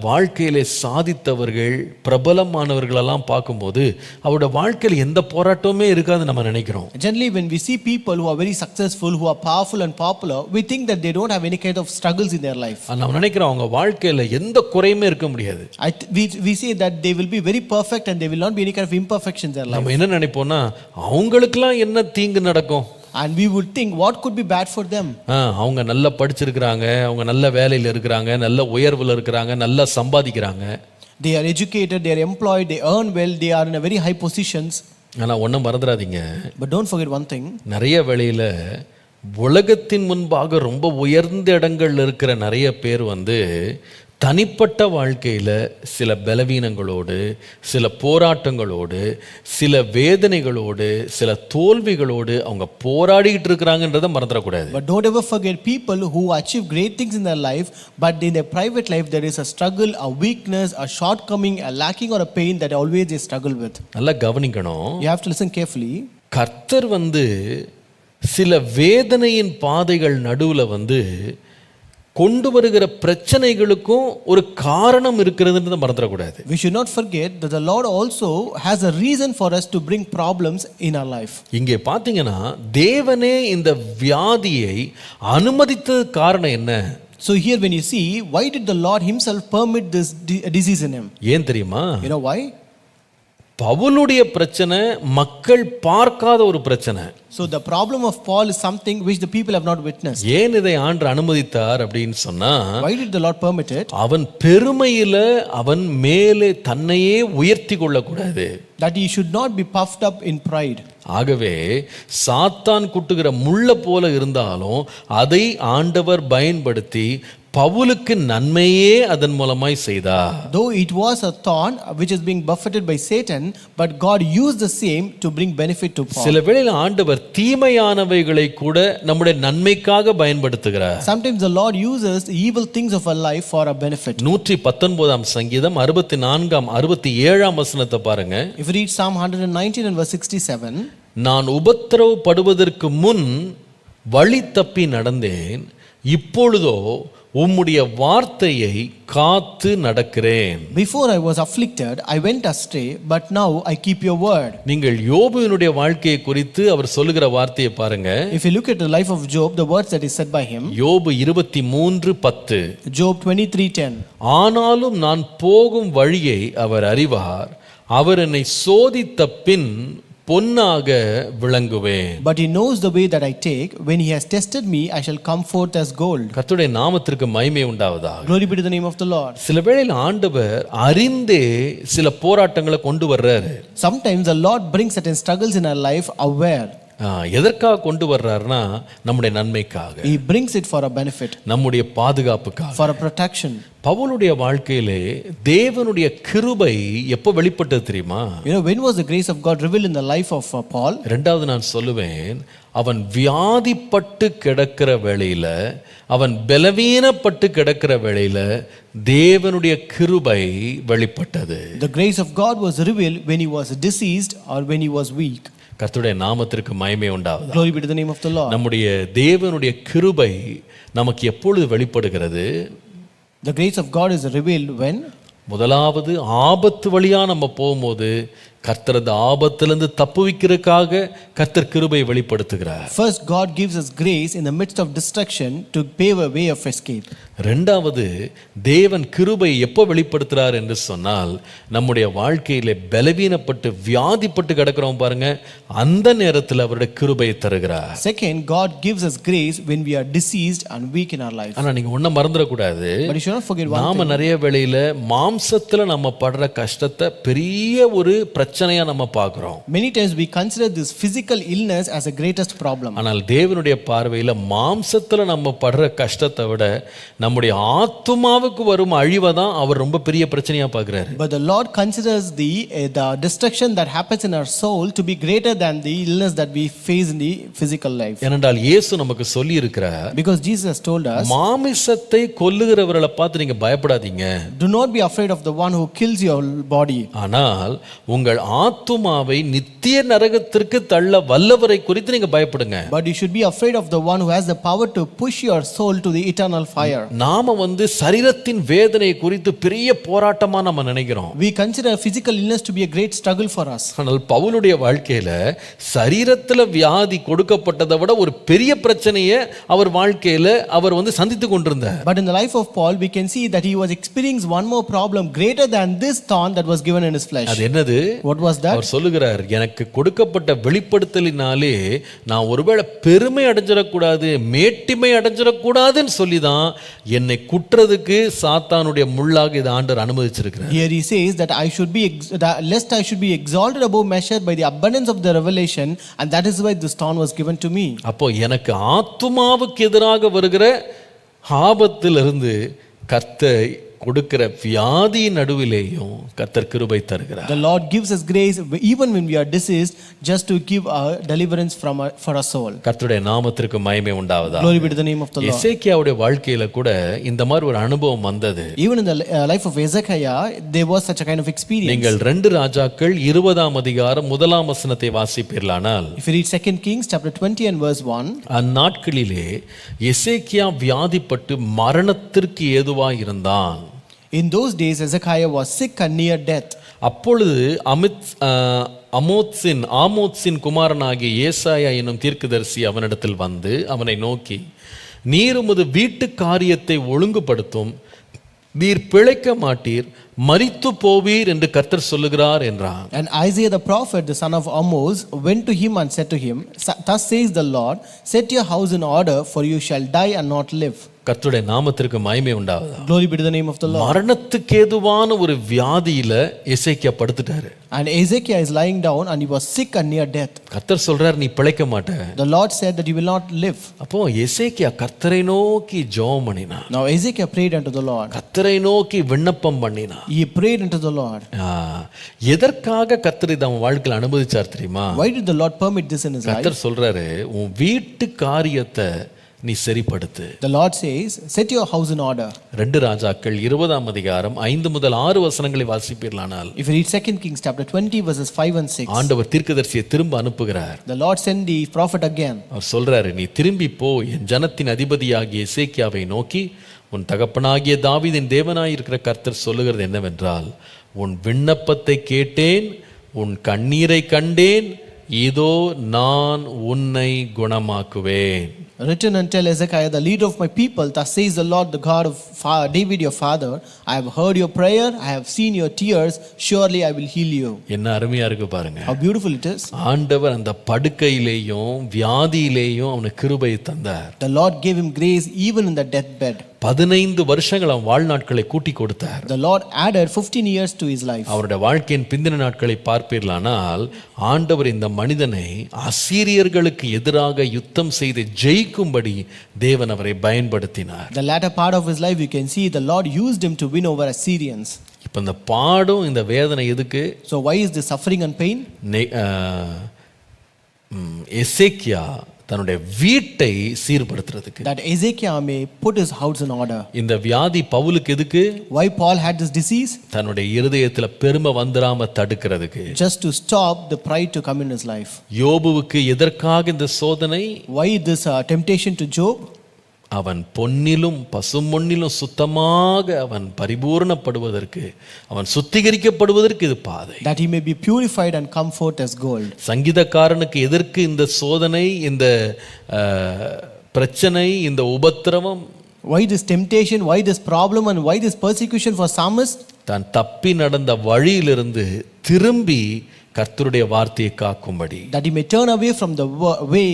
வாழ்க்கையிலே சாதித்தவர்கள் பிரபலமானவர்களெல்லாம் பார்க்கும்போது அவரோட வாழ்க்கையில் எந்த போராட்டமுமே இருக்காதுன்னு நம்ம நினைக்கிறோம். Generally, when we see people who are very successful, who are powerful and popular, we think that they don't have any kind of struggles in their life. நம்ம நினைக்கிறோம் அவங்க வாழ்க்கையில் எந்த குறையுமே இருக்க முடியாது. We say that they will be very perfect and there will not be any kind of imperfections in their life. நம்ம என்ன நினைப்போம்னா அவங்களுக்கெல்லாம் என்ன தீங்கு நடக்கும்? And we would think what could be bad for them. அவங்க நல்லா படிச்சிருக்கிறாங்க, அவங்க நல்ல வேலையில் இருக்கிறாங்க, நல்ல உயர்வில் இருக்கிறாங்க, நல்லா சம்பாதிக்கிறாங்க. They are educated, they are employed, they earn well, they are in a very high positions. ஆனால் ஒன்றும் மறந்துடாதீங்க, But don't forget one thing. நிறைய வேளையில் உலகத்தின் முன்பாக ரொம்ப உயர்ந்த இடங்கள்ல இருக்கிற நிறைய பேர் தனிப்பட்ட வாழ்க்கையில் சில பலவீனங்களோடு, சில போராட்டங்களோடு, சில வேதனைகளோடு, சில தோல்விகளோடு அவங்க போராடிட்டு இருக்கிறாங்கன்றதை மறந்துடக்கூடாது. But don't ever forget people who achieve great things in their life, but in their private life there is a struggle, a weakness, a shortcoming, a lacking or a pain that always they struggle with. நல்லா கவனிக்கணும். You have to listen carefully. கர்த்தர் சில வேதனையின் பாதைகள் நடுவில் கொண்டு வருகிற பிரச்சனைகளுக்கும் ஒரு காரணம் இருக்கிறதுன்றதை மறந்துடக்கூடாது. We should not forget that the Lord also has a reason for us to bring problems in our life. இங்கே பார்த்தீங்கன்னா தேவனே இந்த வியாதியை அனுமதித்தது காரணம் என்ன? So here when you see, why did the Lord himself permit this disease in him? ஏன் தெரியுமா? You know why? பவுலுடைய பிரச்சனை மக்கள் பார்க்காத ஒரு பிரச்சனை. So the problem of Paul is something which the people have not witnessed. ஏன் இதை ஆண்டவர் அனுமதித்தார் அப்படின்னு சொன்னா, why did the Lord permit it? அவன் பெருமையில அவன் மேலே தன்னையே உயர்த்தி கொள்ளக்கூடாது. That he should not be puffed up in pride. ஆகவே சாத்தான் குட்டுகிற முள்ள போல இருந்தாலும் அதை ஆண்டவர் பயன்படுத்தி பவுலுக்கு நன்மையே அதன் மூலமாய் செய்தார். Though it was a thorn which is being buffeted by Satan, but God used the same to bring benefit to Paul. சில வேளையில் ஆண்டவர் தீமையானவைகளை கூட நம்முடைய நன்மைக்காக பயன்படுத்துகிறார். Sometimes the Lord uses the evil things of our life for our benefit. 119 சங்கீதம் 64 67 வசனத்தை பாருங்க. If you read Psalm 119 and verse 67, நான் உபத்திரவப்படுவதற்கு முன் வழி தப்பி நடந்தேன், இப்பொழுதோ உம்முடைய வார்த்தையை காத்து நடக்கிறேன். Before I was afflicted, I went astray, but now I keep your word. நீங்கள் யோபுவினுடைய வாழ்க்கையை குறித்து அவர் சொல்லுகிற வார்த்தையை பாருங்க. If you look at the life of Job, the words that is said by him. யோபு 23:10. Job 23:10. ஆனாலும் நான் போகும் வழியை அவர் அறிவார், அவர் என்னை சோதித்த பின் பொன்னாக விளங்குவேன். But he knows the way that I take. When he has tested me, I shall come forth as gold. கர்த்தருடைய நாமத்திற்கு மகிமை உண்டாவதாக. Glory be to the name of the Lord. சில வேளையில் ஆண்டவர் அறிந்தே சில போராட்டங்களை கொண்டு வர்றாரு. Sometimes the Lord brings certain struggles in our life aware. எதற்காக கொண்டு வர்றாருன்னா நம்முடைய நன்மைக்காக. He brings it for a benefit. நம்முடைய பாதுகாப்புக்காக. For a protection. பவுலுடைய வாழ்க்கையிலே தேவனுடைய கிருபை எப்போ வெளிப்பட்டது தெரியுமா? You know, when was the grace of God revealed in the life of Paul? இரண்டாவது நான் சொல்லுவேன், அவன் வியாதிப்பட்டு கிடக்கிற வேளையில, அவன் பலவீனப்பட்டு கிடக்கிற வேளையில தேவனுடைய கிருபை வெளிப்பட்டது. The grace of God was revealed when he was diseased or when he was weak. கர்த்தருடைய நாமத்திற்கு மகிமை உண்டாவதாக. Glory be to the name of the Lord. நம்முடைய தேவனுடைய கிருபை நமக்கு எப்பொழுது வெளிப்படுகிறது? The grace of God is revealed when? முதலாவது ஆபத்து வழியா நம்ம போகும்போது கர்த்தர் அந்த ஆபத்திலிருந்து தப்புவிக்கிறதுக்காக கர்த்தர் கிருபை வெளிப்படுத்துகிறார். First, God gives us grace in the midst of destruction to pave a way of escape. ரெண்டாவது, தேவன் கிருபை எப்போ வெளிப்படுத்துறார் என்று சொன்னால், நம்முடைய வாழ்க்கையிலே பலவீனப்பட்டு வியாதிப்பட்டு கிடக்கிறோம் பாருங்க, அந்த நேரத்தில் அவருடைய கிருபையை தருகிறார். Second, God gives us grace when we are diseased and weak in our life. ஆனா நீங்க ஒன்னும் மறந்துடக்கூடாது. But you should not forget one thing. நாம நிறைய வேளையில மாம்சத்துல நம்ம படுற கஷ்டத்தை பெரிய ஒரு பிரச்சனையா நம்ம பார்க்கிறோம். Many times we consider this physical illness as the greatest problem. ஆனால் தேவனுடைய பார்வையில மாம்சத்துல நம்ம படுற கஷ்டத்தை விட நம்முடைய ஆத்துமாவுக்கு வரும் அழிவை தான் அவர் ரொம்ப பெரிய பிரச்சனையா பார்க்கிறாரு. But the Lord considers the destruction that happens in our soul to be greater than the illness that we face in the physical life. ஏனென்றால் இயேசு நமக்கு சொல்லி இருக்கிறார், Because Jesus has told us, மாமிசத்தை கொல்லுகிறவர்களை பார்த்து நீங்க பயப்படாதீங்க. Do not be afraid of the one who kills your body. ஆனால் உங்கள் ஆத்துமாவை நித்திய நரகத்திற்கு தள்ள வல்லவரை குறித்து நீங்க பயப்படுங்க. But you should be afraid of the one who has the power to push your soul to the eternal fire. நாம சரீரத்தின் வேதனையை குறித்து பெரிய போராட்டமா நம்ம நினைக்கிறோம். We consider physical illness to be a great struggle for us. ஆனால் பவுலுடைய வாழ்க்கையில சரீரத்துல வியாதி கொடுக்கப்பட்டதை விட ஒரு பெரிய பிரச்சனையை அவர் வாழ்க்கையில அவர் சந்தித்து கொண்டிருந்தார். But in the life of Paul we can see that he was experiencing one more problem greater than this thorn that was given in his flesh. அது என்னது? What was that? அவர் சொல்லுகிறார், எனக்கு கொடுக்கப்பட்ட வெளிப்படுத்தலினாலே நான் ஒருவேளை பெருமை அடைஞ்சிடக்கூடாது, மேட்டிமை அடைஞ்சிடக்கூடாதுன்னு சொல்லிதான் என்னை குற்றதுக்கு சாத்தானுடைய முள்ளாக இதை ஆண்டவர் அனுமதிச்சிருக்கிறார். Here he says that lest I should be exalted above measure by the abundance of the revelation, and that is why this thorn was given to me. அப்போ எனக்கு ஆத்துமாவுக்கு எதிராக வருகிற ஆபத்திலிருந்து கர்த்தர் கொடுக்கிற வியாதியின் நடுவிலேயும் கர்த்தர் கிருபை தருகிறார். The Lord gives us grace even when we are diseased, just to give deliverance for our soul. கர்த்தருடைய நாமத்திற்கு மகிமை உண்டாவதாக. Glory be to the name of the Lord. எசேக்கியாவுடைய வாழ்க்கையில கூட இந்த மாதிரி ஒரு அனுபவம் வந்தது. Even in the life of Hezekiah there was such a kind of experience. நீங்கள் 2 ராஜாக்கள் 20ஆம் அதிகாரம் 1ஆம் வசனத்தை வாசிப்பீர்களானால், if you read 2 Kings chapter 20 and verse 1, அந்நாட்களிலே எசேக்கியா வியாதிப்பட்டு மரணத்திற்கு ஏதுவாய் இருந்தான். in those days Hezekiah was sick and near death. அப்பொழுது ஆமோத்சின் குமாரனாகிய ஏசாயா என்னும் தீர்க்கதரிசி அவனிடத்தில் வந்து அவனை நோக்கி, நீர் உமது வீட்டு காரியத்தை ஒழுங்குபடுத்தும், நீர் பிழைக்க மாட்டீர், மரித்து போவீர் என்று கர்த்தர் சொல்லுகிறார் என்றான். And Isaiah the prophet, the son of Amoz, went to him and said to him, thus says the Lord, set your house in order, for you shall die and not live. கர்த்தருடைய நாமத்திற்கு மகிமை உண்டாவதாக. Glory be to the name of the Lord. மரணத்துக்கு ஏதுவான ஒரு வியாதியில எசேக்கியா படுத்துட்டாரு. And Hezekiah is lying down and he was sick and near death. கர்த்தர் சொல்றார், நீ பிழைக்க மாட்ட. The Lord said that you will not live. அப்போ எசேக்கியா கர்த்தரை நோக்கி ஜெபம் பண்ணினான். Now Hezekiah prayed unto the Lord. கர்த்தரை நோக்கி விண்ணப்பம் பண்ணினான். He prayed unto the Lord. எதற்காக கர்த்தர் இதை அவன் வாழ்க்கையில் அனுமதிச்சார் தெரியுமா? Why did the Lord permit this in his life? கர்த்தர் சொல்றாரு, உன் வீட்டு காரியத்தை நீ சரிப்படுத்து. The Lord says, set your house in order. 2 ராஜாக்கள் 20ஆம் அதிகாரம் 5 முதல் 6 வசனங்களை வாசிப்பீர்களானால், if you read 2 Kings chapter 20 verses 5 and 6, ஆண்டவர் தீர்க்கதரிசியை திரும்ப அனுப்புகிறார். the Lord sent the prophet again. அவர் சொல்றாரு, நீ திரும்பி போ, என் ஜனத்தின் அதிபதியாகிய எசேக்கியாவை நோக்கி, உன் தகப்பனாகிய தாவீதின் தேவனாய் இருக்கிற கர்த்தர் சொல்லுகிறது என்னவென்றால், உன் விண்ணப்பத்தை கேட்டேன், உன் கண்ணீரை கண்டேன், இதோ நான் உன்னை குணமாக்குவேன். Written and tell Hezekiah, the leader of my people, thus says the Lord, the God of David your father, I have heard your prayer, I have seen your tears, surely I will heal you. என்ன அருமையா இருக்கு பாருங்க. How beautiful it is. ஆண்டவர் அந்த படுக்கையிலேயும் வியாதியிலேயும் அவனுக்கு கிருபை தந்தார். The Lord gave him grace even in the deathbed. 15 வருஷங்கள் அவன் வாழ்நாட்களை கூட்டி கொடுத்தார். The Lord added 15 years to his life. அவருடைய வாழ்க்கையின் பிந்தின நாட்களை பார்ப்பீர்களானால், ஆண்டவர் இந்த மனிதனை அசீரியர்களுக்கு எதிராக யுத்தம் செய்து ஜெயிக்கும்படி தேவன் அவரை பயன்படுத்தினார். The latter part of his life you can see the Lord used him to win over Assyrians. இப்போ இந்த பாடும் இந்த வேதனை எதுக்கு? So why is this suffering and pain? எசேக்கியா தன்னுடைய வீட்டை சீர்படுத்துறதுக்கு, that Hezekiah may put his house in order. இந்த வியாதி பவுலுக்கு எதுக்கு? Why Paul had this disease? தன்னுடைய இருதயத்துல பெருமை வந்துராம தடுக்கிறதுக்கு, just to stop the pride to come in his life. யோபுவுக்கு எதற்காக இந்த சோதனை? Why this temptation to Job? அவன் பொன்னிலும் பசுமொன்னிலும் சுத்தமாக அவன் பரிபூர்ணப்படுவதற்கு, அவன் சுத்திகரிக்கப்படுவதற்கு இது பாதை. that he may be purified and come forth as gold. சங்கீதக்காரனுக்கு எதற்கு இந்த சோதனை, இந்த பிரச்சனை, இந்த உபத்திரவம்? Why this temptation, why this problem, and why this persecution for psalmist? தான் தப்பி நடந்த வழியிலிருந்து திரும்பி கர்த்தருடைய வார்த்தையை காக்கும்படி, that he may turn away from the way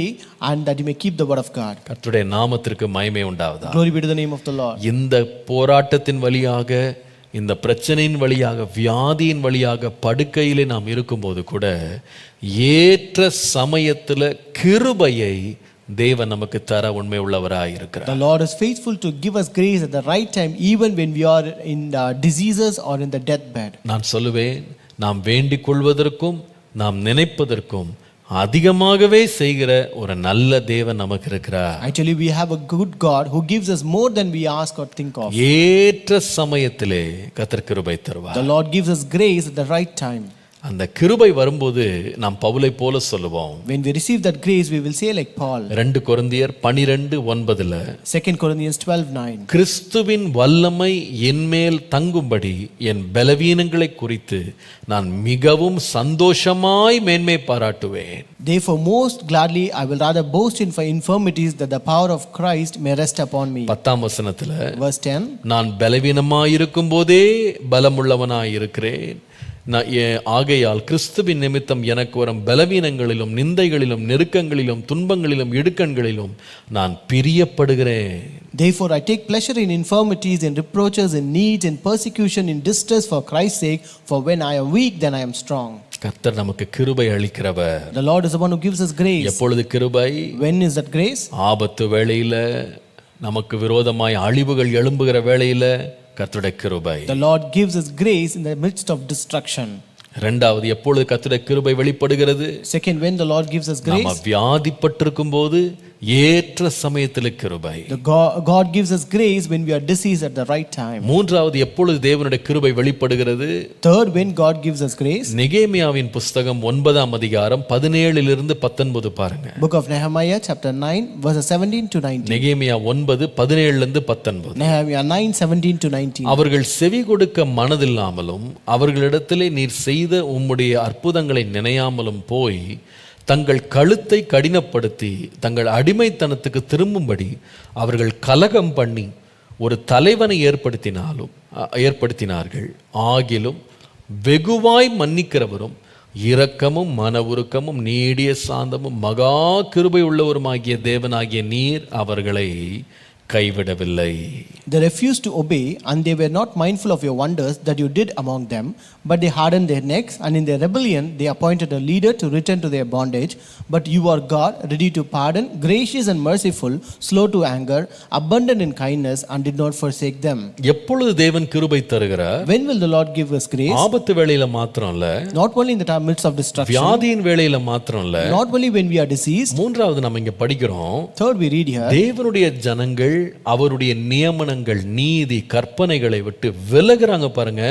and that he may keep the word of God. கர்த்தருடைய நாமத்திற்கு மகிமை உண்டாவதாக. Glory be to the name of the Lord. இந்த போராட்டத்தின் வழியாக, இந்த பிரச்சனையின் வழியாக, வியாதியின் வழியாக படுக்கையிலே நாம் இருக்கும்போது கூட ஏற்ற சமயத்துல கிருபையை தேவன் நமக்கு தர உண்மை உள்ளவராய் இருக்கிறார். The Lord is faithful to give us grace at the right time, even when we are in diseases or in the deathbed. நான் சொல்லுவேன், நாம் வேண்டிக் கொள்வதற்கும் நாம் நினைப்பதற்கும் அதிகமாகவே செய்கிற ஒரு நல்ல தேவன் நமக்கு இருக்கிறார். Actually we have a good God who gives us more than we ask or think of. ஏற்ற சமயத்திலே கர்த்தர் கிருபை தருவார். The Lord gives us grace at the right time. அந்த கிருபை வரும்போது நாம் பவுலை போல சொல்லுவோம். When we receive that grace, we will say like Paul. 2 கொரிந்தியர் 12:9 2 Corinthians 12:9. கிறிஸ்துவின் வல்லமை என்மேல் தங்கும்படி என் பலவீனங்களை குறித்து நான் மிகவும் சந்தோஷமாய் மேன்மை பாராட்டுவேன். Therefore most gladly I will rather boast in my infirmities, that the power of Christ may rest upon me. 10ஆம் வசனத்துல Verse 10. நான் பலவீனமாயிருக்கும் போதே பலமுள்ளவனாயிருக்கிறேன். ஆகையால் கிறிஸ்துவின் நிமித்தம் எனக்கு வரும் பலவீனங்களிலும் நிந்தைகளிலும் நெருக்கங்களிலும் துன்பங்களிலும் இடுக்கண்களிலும் நான் பிரியப்படுகிறேன். Therefore I take pleasure in infirmities, in reproaches, in needs, in persecution, in distress for Christ's sake. For when I am weak, then I am strong. கர்த்தர் நமக்கு கிருபை அளிக்கிறவர். The Lord is the one who gives us grace. எப்பொழுது கிருபை? When is that grace? ஆபத்து வேளையில, நமக்கு விரோதமாய் அழிவுகள் எழும்புகிற வேளையில கர்த்தருடைய கிருபை. The Lord gives us grace in the midst of destruction. இரண்டாவது, எப்பொழுது கர்த்தருடைய கிருபை வெளிப்படுகிறது? Second, when the Lord gives us grace. நாம வியாதிப்பட்டிருக்கும் போது ஏற்ற சமயத்தில் கிருபை. God gives us grace when we are diseased at the right time. மூன்றாவது, எப்பொழுது தேவனுடைய கிருபை வெளிப்படுகிறது? Third, when God gives us grace. நெகேமியாவின் புஸ்தகம் 9ஆம் அதிகாரம் 17 19 பாருங்க. Book of Nehemiah chapter 9 verses 17 to 19. நெகேமியா 9:17 19. Nehemiah 9:17 to 19. அவர்கள் செவி கொடுக்க மனதில்லாமலும் அவர்களிடத்திலே நீர் செய்த உம்முடைய அற்புதங்களை நினையாமலும் போய் தங்கள் கழுத்தை கடினப்படுத்தி தங்கள் அடிமைத்தனத்துக்கு திரும்பும்படி அவர்கள் கலகம் பண்ணி ஒரு தலைவனை ஏற்படுத்தினார்கள். ஆகிலும் வெகுவாய் மன்னிக்கிறவரும் இரக்கமும் மன உருக்கமும் நீடிய சாந்தமும் மகா கிருபை உள்ளவருமாகிய தேவனாகிய நீர் அவர்களை கைவிடவில்லை. They refused to obey, and they were not mindful of your wonders that you did among them, but they hardened their necks, and in their rebellion they appointed a leader to return to their bondage. But you are God, ready to pardon, gracious and merciful, slow to anger, abundant in kindness, and did not forsake them. எப்பொழுது தேவன் கிருபை தருகிறார்? When will the Lord give us grace? ஆபத்து வேளையில மாத்திரம் இல்ல, not only in the midst of destruction, வியாதியின் வேளையில மாத்திரம் இல்ல, not only when we are diseased. மூன்றாவது நம்ம இங்க படிக்கிறோம். Third, we read here, தேவனுடைய ஜனங்கள் அவருடைய நியமனங்கள் நீதி கற்பனைகளை விட்டு விலகுறாங்க பாருங்க.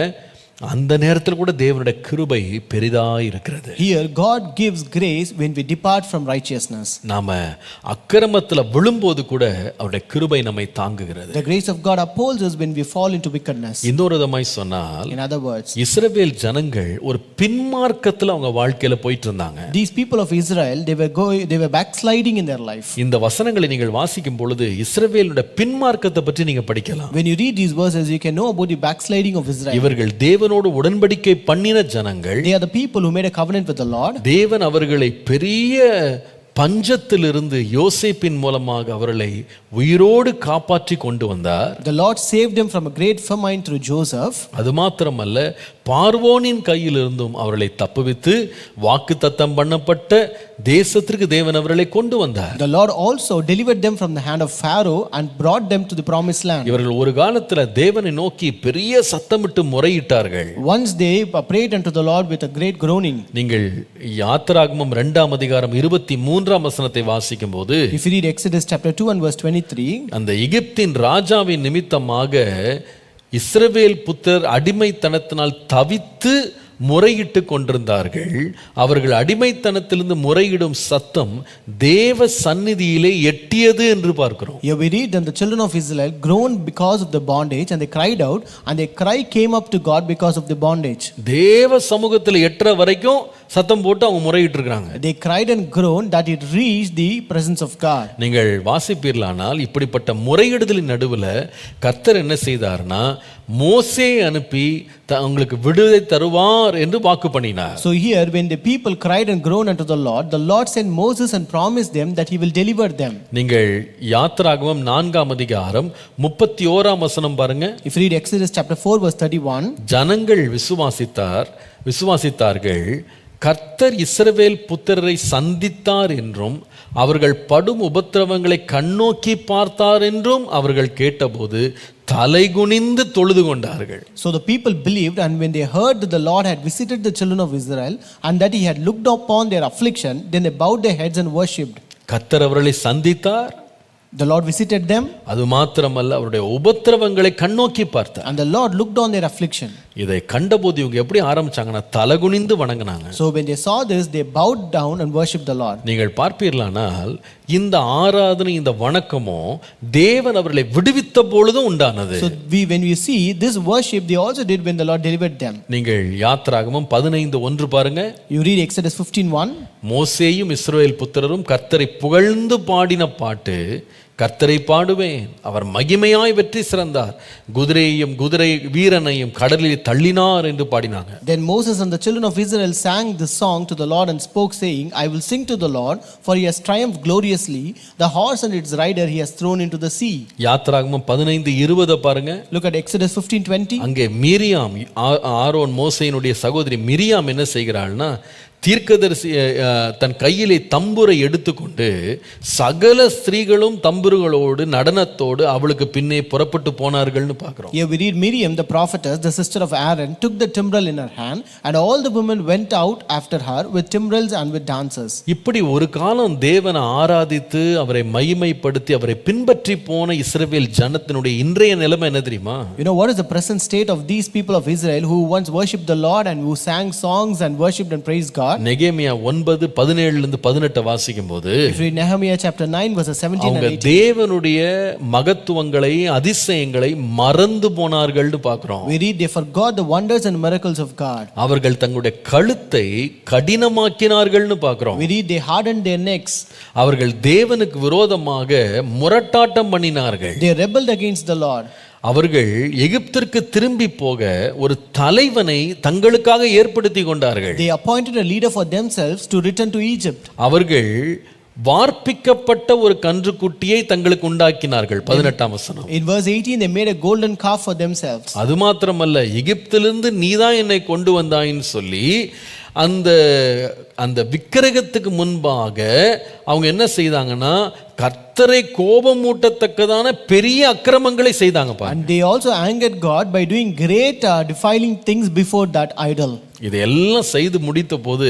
அந்த நேரத்தில் கூட தேவனுடைய கிருபை பெரிதாய் இருக்கிறது. Here God gives grace when we depart from righteousness. நாம அக்கிரமத்துல விழும்போது கூட அவருடைய கிருபை நம்மை தாங்குகிறது. The grace of God upholds us when we fall into wickedness. இன்னொரு விதமாய் சொன்னால், in other words, இஸ்ரவேல் ஜனங்கள் ஒரு பின்மார்க்கத்துல அவங்க வாழ்க்கையில போயிட்டு இருந்தாங்க. These people of Israel, they were backsliding in their life. இந்த வசனங்களை நீங்கள் வாசிக்கும் பொழுது இஸ்ரவேலுடைய பின்மார்க்கத்தை பற்றி நீங்க படிக்கலாம். When you read these verses, you can know about the backsliding of Israel. இவர்கள் தேவனோடு உடன்படிக்கை பண்ணின ஜனங்கள். They are the people who made a covenant with the Lord. தேவன் அவர்களை பெரிய பஞ்சத்திலிருந்து யோசேப்பின் மூலமாக அவர்களை உயிரோடு காப்பாற்றி கொண்டு வந்தார். The Lord saved them from a great famine through Joseph. அது மாத்திரமல்ல, பார்வோனின் கையிலிருந்தும் அவர்களை தப்புவித்து வாக்குத்தத்தம் பண்ணப்பட்ட தேசத்திற்கு தேவன் அவர்களை கொண்டு வந்தார். The Lord also delivered them from the hand of Pharaoh and brought them to the promised land. இவர்கள் ஒரு காலத்துல தேவனை நோக்கி பெரிய சத்தமிட்டு முறையிட்டார்கள். Once they prayed unto the Lord with a great groaning. நீங்கள் யாத்திராகமம் 2ஆம் அதிகாரம் 23ஆம் வசனத்தை வாசிக்கும் போது, if you read Exodus chapter 2 and verse 23, அந்த எகிப்தின் ராஜாவின் நிமித்தமாக இஸ்ரவேல் புத்தர் அடிமைத்தனத்தினால் தவித்து முறையிட்டு கொண்டிருந்தார்கள். அவர்கள் அடிமைத்தனத்திலிருந்து முறையிடும் சத்தம் தேவ சந்நிதியிலே எட்டியது என்று பார்க்கிறோம். Here we read that the children of Israel groaned because of the bondage, and they cried out, and their cry came up to God because of the bondage. தேவ சமூகத்தில் எட்டற வரைக்கும் சத்தம் போட்டு அவங்க முறையிட்டு இருக்காங்க. They cried and groaned that it reached the presence of God. நீங்கள் வாசிப்பீர்களானால் இப்படிப்பட்ட முறையிடுதலின் நடுவுல கர்த்தர் என்ன செய்தார்னா, மோசே அனுப்பி அவங்களுக்கு விடுதலை தருவார் என்று வாக்கு பண்ணினார். So here when the people cried and groaned unto the Lord sent Moses and promised them that he will deliver them. நீங்கள் யாத்திராகமம் 4ஆம் அதிகாரம் 31ஆம் வசனம் பாருங்க. If you read Exodus chapter 4 verse 31, ஜனங்கள் விசுவாசித்தார்கள், கர்த்தர் இஸ்ரவேல் புத்திரரை சந்தித்தார் என்றும் அவர்கள் படும் உபத்திரவங்களை கண்ணோக்கி பார்த்தார் என்றும் அவர்கள் கேட்டபோது தலைகுனிந்து தொழுது கொண்டார்கள். So the people believed, and when they heard that the Lord had visited the children of Israel and that he had looked upon their affliction, then they bowed their heads and worshipped. கர்த்தர் அவர்களை சந்தித்தார், the Lord visited them, அது மாத்திரமல்ல அவருடைய உபத்திரவங்களை கண்ணோக்கி பார்த்தார். and the Lord looked on their affliction. இதை கண்டபோது இவங்க எப்படி ஆரம்பிச்சாங்கன்னா தலகுனிந்து வணங்கினாங்க. So when they saw this, they bowed down and worshipped the Lord. நீங்கள் பார்ப்பீர்களானால் இந்த ஆராதனை இந்த வணக்கமோ தேவன் அவர்களை விடுவித்த பொழுதும் உண்டானது. So when we see this worship, they also did when the Lord delivered them. நீங்கள் யாத்திராகமம் 15:1 பாருங்க. You read Exodus 15:1. மோசேயும் இஸ்ரவேல் புத்திரரும் கர்த்தரை புகழ்ந்து பாடின பாட்டு, கர்த்தரை பாடுவேன், அவர் மகிமையாய் வெற்றி சிறந்தார், குதிரையையும் குதிரை வீரனையும் கடலில் தள்ளினார் என்று பாடினாங்க. Then Moses and the children of Israel sang this song to the Lord and spoke, saying, I will sing to the Lord, for he has triumphed gloriously. The horse and its rider he has thrown into the sea. யாத்திராகமம் 15:20 பாருங்க. Look at Exodus 15:20. அங்கே Miriam, Aaron மோசேயினுடைய சகோதரி Miriam என்ன செய்கிறாள்னா, தீர்க்கதரிசி தன் கையிலே தம்புரை எடுத்துக்கொண்டு சகல ஸ்திரீகளும் தம்புருகளோடு நடனத்தோடு அவளுக்கு பின்னே புறப்பட்டு போனார்கள்னு பார்க்கிறோம். Here we read Miriam the prophetess, the sister of Aaron, took the timbrel in her hand, and all the women went out after her with timbrels and with dancers. இப்படி ஒரு காலம் தேவனை ஆராதித்து அவரை மகிமைப்படுத்தி அவரை பின்பற்றி போன இஸ்ரவேல் ஜனத்தினுடைய இன்றைய நிலைமை என்ன தெரியுமா? You know what is the present state of these people of Israel who once worshipped the Lord and who sang songs and worshipped and praised God? நெகேமியா 9:17-18 வாசிக்கும் போது, if you read Nehemiah chapter 9 verses 17 and 18, தேவனுடைய மகத்துவங்களை அதிசயங்களை மறந்து போனார்கள்னு பார்க்கிறோம். we read they forgot the wonders and miracles of God. அவர்கள் தங்களுடைய கழுத்தை கடினமாக்கினார்கள்னு பார்க்கிறோம். we read they hardened their necks. அவர்கள் தேவனுக்கு விரோதமாக முரட்டாட்டம் பண்ணினார்கள். they rebelled against the Lord. அவர்கள் எகிப்திற்கு திரும்பி போக ஒரு தலைவனை தங்களுக்காக ஏற்படுத்தி கொண்டார்கள். they appointed a leader for themselves to return to Egypt. அவர்கள் வார்ப்பிக்கப்பட்ட ஒரு கன்றுக்குட்டியை தங்களுக்கு உண்டாக்கினார்கள். 18ஆம் வசனம். in verse 18 they made a golden calf for themselves. அது மாத்திரமல்ல, எகிப்திலிருந்து நீதான் என்னை கொண்டு வந்தாயின்னு சொல்லி அந்த அந்த விக்கிரகத்துக்கு முன்பாக அவங்க என்ன செய்தாங்கன்னா, கர்த்தரை கோபமூட்டத்தக்கதான பெரிய அக்கிரமங்களை செய்தாங்க. and they also angered God by doing great defiling things before that idol. இதெல்லாம் செய்து முடித்த போது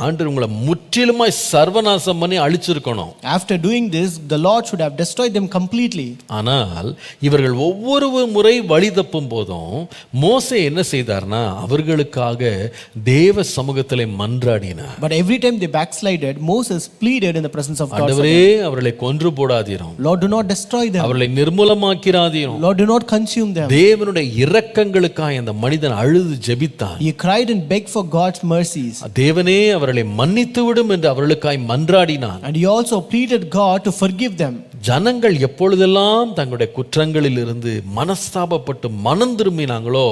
ஆண்டவர் உங்களை முற்றிலுமாய் சர்வநாசம் பண்ணி அழிச்சிருக்கணும். after doing this the Lord should have destroyed them completely. ஆனால் இவர்கள் ஒவ்வொரு முறை வழி தப்பும் போதும் மோசே என்ன செய்தார்னா, அவர்களுக்காக தேவ சமூகத்திலே மன்றாடினார். but every time they backslided, Moses pleaded in the presence of God. ஆண்டவரே, அவர்களை கொன்று போடாதீரும், Lord, do not destroy them. அவர்களை நிர்மூலமாக்கிராதீரும். Lord, do not consume them. தேவனுடைய இரக்கங்களுக்காக அந்த மனிதன் அழுது ஜெபித்தான். He cried and begged for God's mercies. தேவனே அவர்களை மன்னித்து விடும் என்று அவர்களுக்காய் மன்றாடினான். and he also pleaded God to forgive them. ஜனங்கள் எப்பொழுதெல்லாம் தங்களுடைய குற்றங்களில் இருந்து மனஸ்தாபப்பட்டு மனம் திரும்பினாங்களோ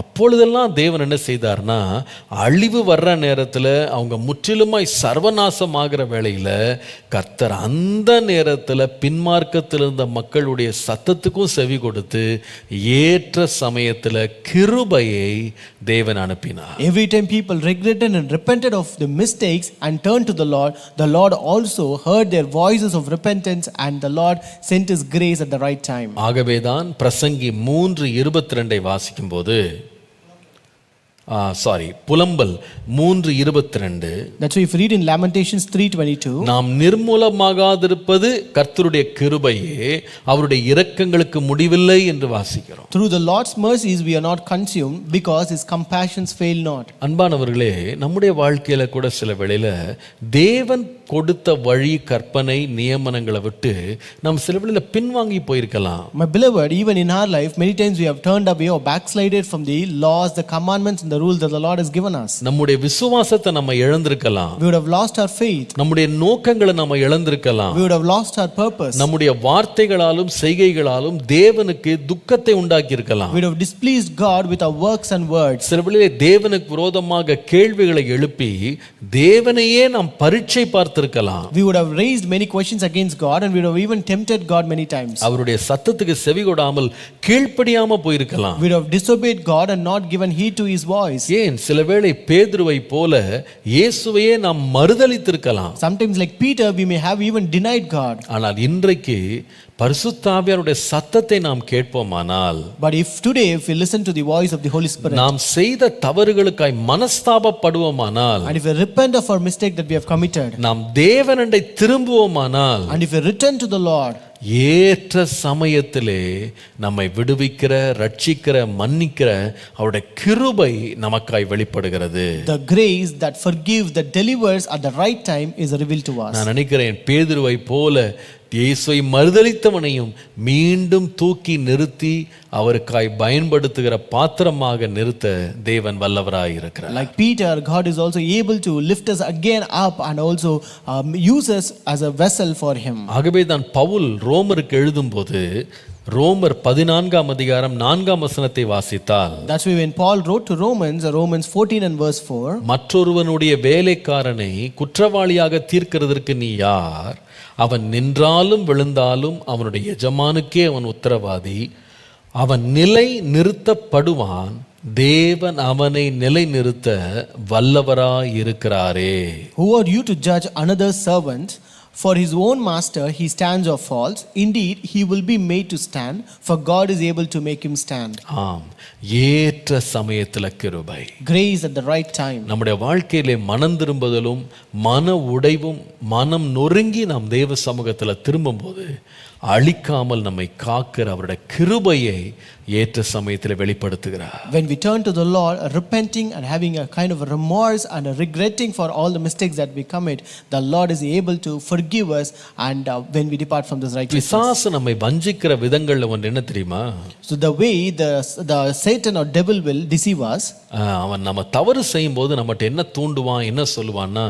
அப்பொழுதெல்லாம் தேவன் என்ன செய்தார்னா, அழிவு வர்ற நேரத்தில் அவங்க முற்றிலுமாய் சர்வநாசமாகிற வேளையில் கர்த்தர் அந்த நேரத்தில் பின்மார்க்கத்தில் இருந்த மக்களுடைய சத்தத்துக்கும் செவி கொடுத்து ஏற்ற சமயத்தில் கிருபையை தேவன் அனுப்பினார். every time people regretted and repented of the mistakes and turned to the Lord also heard their voices of repentance, and the Lord sent his grace at the right time. ஆகவேதான் பிரசங்கி 3:22 வாசிக்கும் போது புலம்பல் 3:22, that's why if you read in Lamentations 3:22, நாம் நிர்மூலமாகாதிருப்பது கர்த்தருடைய கிருபையே, அவருடைய இரக்கங்களுக்கு முடிவில்லை என்று வாசிக்கிறோம். through the Lord's mercies we are not consumed because his compassions fail not. அன்பானவர்களே, நம்முடைய வாழ்க்கையில கூட சில வேளையில தேவன் கொடுத்த வழி கற்பனை நியமனங்களை விட்டு நாம் சில வேளையில பின்வாங்கி போயிருக்கலாம். My beloved, even in our life many times we have turned away or backslided from the laws, the commandments and the rules that the Lord has given us. நம்முடைய விசுவாசத்தை நம்ம இழந்திருக்கலாம். We would have lost our faith. நம்முடைய நோக்கங்களை நம்ம இழந்திருக்கலாம். We would have lost our purpose. நம்முடைய வார்த்தைகளாலும் செய்கைகளாலும் தேவனுக்கு துக்கத்தை உண்டாக்கி இருக்கலாம். We would have displeased God with our works and words. சில வேளையிலே தேவனுக்கு விரோதமாக கேள்விகளை எழுப்பி தேவனையே நாம் பரீட்சை பார்த்திருக்கலாம். We would have raised many questions against God, and we would have even tempted God many times. அவருடைய சத்தத்துக்கு செவிகொடாமல் கீழ்ப்படியாம போயிருக்கலாம். We would have disobeyed God and not given heed to his voice. ஏன் சிலவேளை பேதுருவை போல இயேசுவையே நாம் மறுதலித்திருக்கலாம். Sometimes like Peter we may have even denied God. ஆனால் இன்றைக்கு பரிசுத்த ஆவியானவருடைய சத்தத்தை நாம் கேட்போமானால், but if today if we listen to the voice of the Holy Spirit, நாம் செய்த தவறுகளுக்காய் மனஸ்தாபப்படுவோமானால், and if we repent of our mistake that we have committed, நாம் தேவனண்டை திரும்புவோமானால், and if we return to the Lord, ஏற்ற சமயத்திலே நம்மை விடுவிக்கிற, ரட்சிக்கிற, மன்னிக்கிற அவருடைய கிருபை நமக்காய் வெளிப்படுகிறது. The grace that forgives, that delivers at the right time is revealed to us. நான் நினைக்கிறேன் பேதுருவை போல இயேசுவை மறுதலித்தவனையும் மீண்டும் தூக்கி நிறுத்தி அவருக்காய் பயன்படுத்துகிற பாத்திரமாக நிறுத்த தேவன் வல்லவராய் இருக்கிறார். Like Peter, God is also able to lift us again up and also use us as a vessel for him. ஆகவே தான் பவுல் ரோமருக்கு எழுதும்போது ரோமர் 14ஆம் அதிகாரம் 4ஆம் வசனத்தை வாசித்தால், That's why when Paul wrote to Romans 14 and verse 4, மற்றொருவனுடைய வேலைக்காரனை குற்றவாளியாக தீர்க்கிறதற்கு நீ யார்? அவன் நின்றாலும் விழுந்தாலும் அவனுடைய எஜமானுக்கே அவன் உத்தரவாதி. அவன் நிலை நிறுத்தப்படுவான். தேவன் அவனை நிலை நிறுத்த வல்லவராய் இருக்கிறாரே. Who are you to judge another servant? For his own master he stands or falls. Indeed, he will be made to stand, for God is able to make him stand. ஆம், ஏற்ற சமயத்துல கிருபை. Grace at the right time. நம்முடைய வாழ்க்கையிலே மனம் திரும்புதலும் மன உடைவும் மனம் நொறுங்கி நாம் தேவ சமூகத்தில் திரும்பும்போது அழிக்காமல் நம்மை காக்கிற அவருடைய கிருபையை ஏற்ற சமயத்தில் வெளிப்படுத்துகிறார். When we turn to the Lord, repenting and having a kind of a remorse and a regretting for all the mistakes that we commit, the Lord is able to forgive us. And when we depart from this righteousness, பிசாசு நம்மை வஞ்சிக்கிற விதங்கள்ல ஒன்று என்ன தெரியுமா? so the way the Satan or devil will deceive us, அவன் நம்ம தவறு செய்யும் போது நம்மகிட்ட என்ன தூண்டுவான், என்ன சொல்லுவான்னா,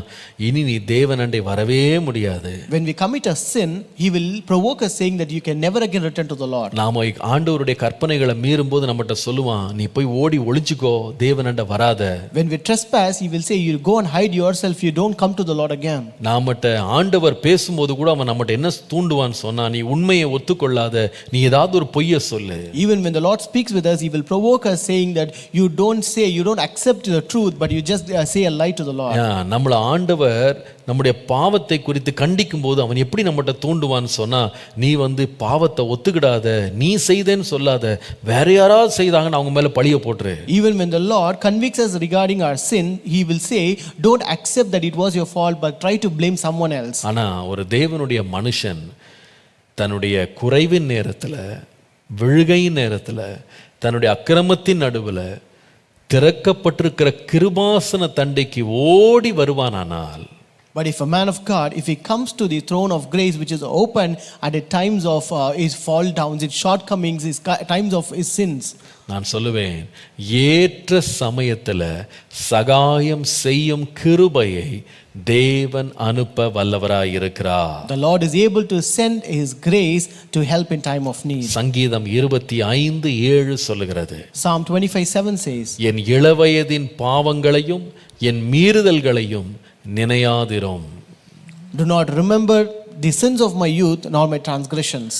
இனி நீ தேவனண்டை வரவே முடியாது. when we commit a sin, he will provoke us saying that you can never again return to the Lord. நாம ஆண்டவருடைய கற்பனைகளை மீறும் போது நம்மகிட்ட சொல்லுவான், நீ போய் ஓடி ஒளிச்சுக்கோ, தேவனண்ட வராத. When we trespass, he will say, you go and hide yourself, you don't come to the Lord again. நாமட்ட ஆண்டவர் பேசும்போது கூட அவன் நம்மகிட்ட என்ன தூண்டுவான்னு சொன்னா, நீ உண்மையை ஒத்துக்கொள்ளாத, நீ ஏதாவது ஒரு பொய்யை சொல்லு. Even when the Lord speaks with us, he will provoke us saying that you don't accept the truth, but you just say a lie to the Lord. நம்மள ஆண்டவர் நம்முடைய பாவத்தை குறித்து கண்டிக்கும் போது அவன் எப்படி நம்மகிட்ட தூண்டுவான்னு சொன்னா, நீ பாவத்தை ஒத்துக்கிடாத, நீ செய்தேன்னு சொல்லாத, வேற யாராவது செய்தாங்கன்னு அவங்க மேல பழிய போட்டுரு. Even when the Lord convicts us regarding our sin, he will say, don't accept that it was your fault, but try to blame someone else. ஆனா ஒரு தேவனுடைய மனுஷன் தன்னுடைய குறைவின் நேரத்துல, விழுகையின் நேரத்துல, தன்னுடைய அக்கிரமத்தின் நடுவுல திறக்கப்பட்டிருக்கிற கிருபாசன தண்டைக்கு ஓடி வருவானானால், but if a man of God, if he comes to the throne of grace which is open at the times of his fall downs, his shortcomings, his times of his sins, நான் சொல்லுவேன், ஏற்ற சமயத்துல சகாயம் செய்யும் கிருபையை தேவன் அனுப்ப வல்லவராய் இருக்கிறார். the Lord is able to send his grace to help in time of need. சங்கீதம் 25:7 சொல்லுகிறது, Psalm 25:7 says, என் இளவயதின் பாவங்களையும் என் மீறுதல்களையும் நினையாதிரும். do not remember the sins of my youth nor my transgressions.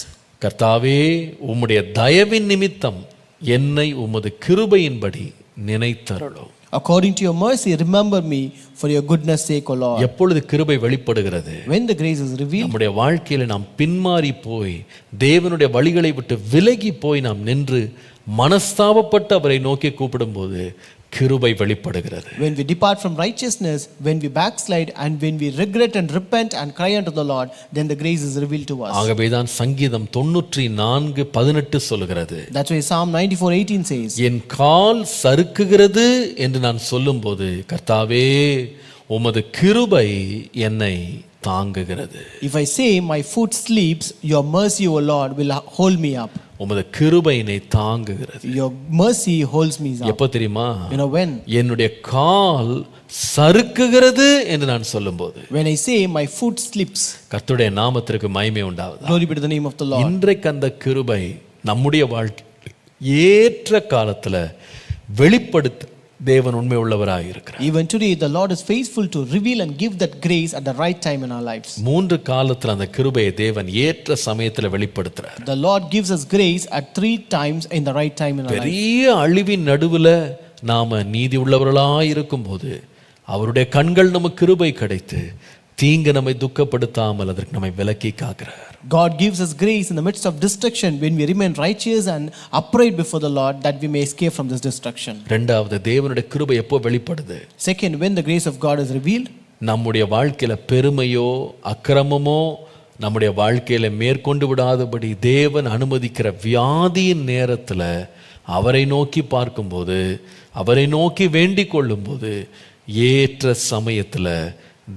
கர்த்தாவே, உம்முடைய தயவின் நிமித்தம் என்னை உமது கிருபையின்படி நினைத்தருளும். According to your mercy, remember me for your goodness sake, O Lord. எப்பொழுது கிருபை வெளிப்படுகிறது? When the grace is revealed, நம்முடைய வாழ்க்கையில நாம் பின்மாறி போய் தேவனுடைய வழிகளை விட்டு விலகி போய் நாம் நின்று மனஸ்தாபப்பட்டு அவரை நோக்கி கூப்பிடும்போது கிருபை வெளிப்படுகிறது. when we depart from righteousness, when we backslide, and when we regret and repent and cry unto the Lord, then the grace is revealed to us. ஆகவே தான் சங்கீதம் 94:18 சொல்கிறது, That's why Psalm 94:18 says, என் கால் சறுக்குகிறது என்று நான் சொல்லும்போது, கர்த்தாவே உமது கிருபை என்னை தாங்குகிறது. if I say my foot sleeps, your mercy, O Lord, will hold me up. உமது கிருபை என்னை தாங்குகிறது. Your mercy holds me up. எப்போ தெரியுமா? You know when? என்னுடைய கால் சறுக்குகிறது என்று நான் சொல்லும்போது, when I say my foot slips. கர்த்தருடைய நாமத்திற்கு மகிமை உண்டாவது. Glory be to the name of the Lord. இன்றைக்கு அந்த கிருபை நம்முடைய வாழ்க்கை ஏற்ற காலத்துல வெளிப்படுத்த தேவன் உண்மை உள்ளவராக இருக்கிறார். Even today the Lord is faithful to reveal and give that grace at the right time in our lives. 3 காலத்துல அந்த கிருபையை தேவன் ஏற்ற சமயத்துல வெளிப்படுத்துறார். The Lord gives us grace at 3 times in the right time in our life. பெரிய அழிவின் நடுவுல நாம நீதி உள்ளவர்களாய் இருக்கும்போது அவருடைய கண்கள் நமக்கு கிருபை கிடைத்து தீங்கு நம்மை துக்கப்படுத்தாமல் அதற்கு நம்மை விலக்கி காக்கிறார். God gives us grace in the midst of destruction when we remain righteous and upright before the Lord, that we may escape from this destruction. இரண்டாவது, தேவனுடைய கிருபை எப்போ வெளிப்படுது? Second, when the grace of God is revealed, நம்முடைய வாழ்க்கையில பெருமையோ அக்கிரமமோ நம்முடைய வாழ்க்கையில மேற்கொண்டு விடாதபடி தேவன் அனுமதிக்கிற வியாதியின் நேரத்துல அவரை நோக்கி பார்க்கும்போது, அவரை நோக்கி வேண்டிக் கொள்ளும்போது, ஏற்ற சமயத்துல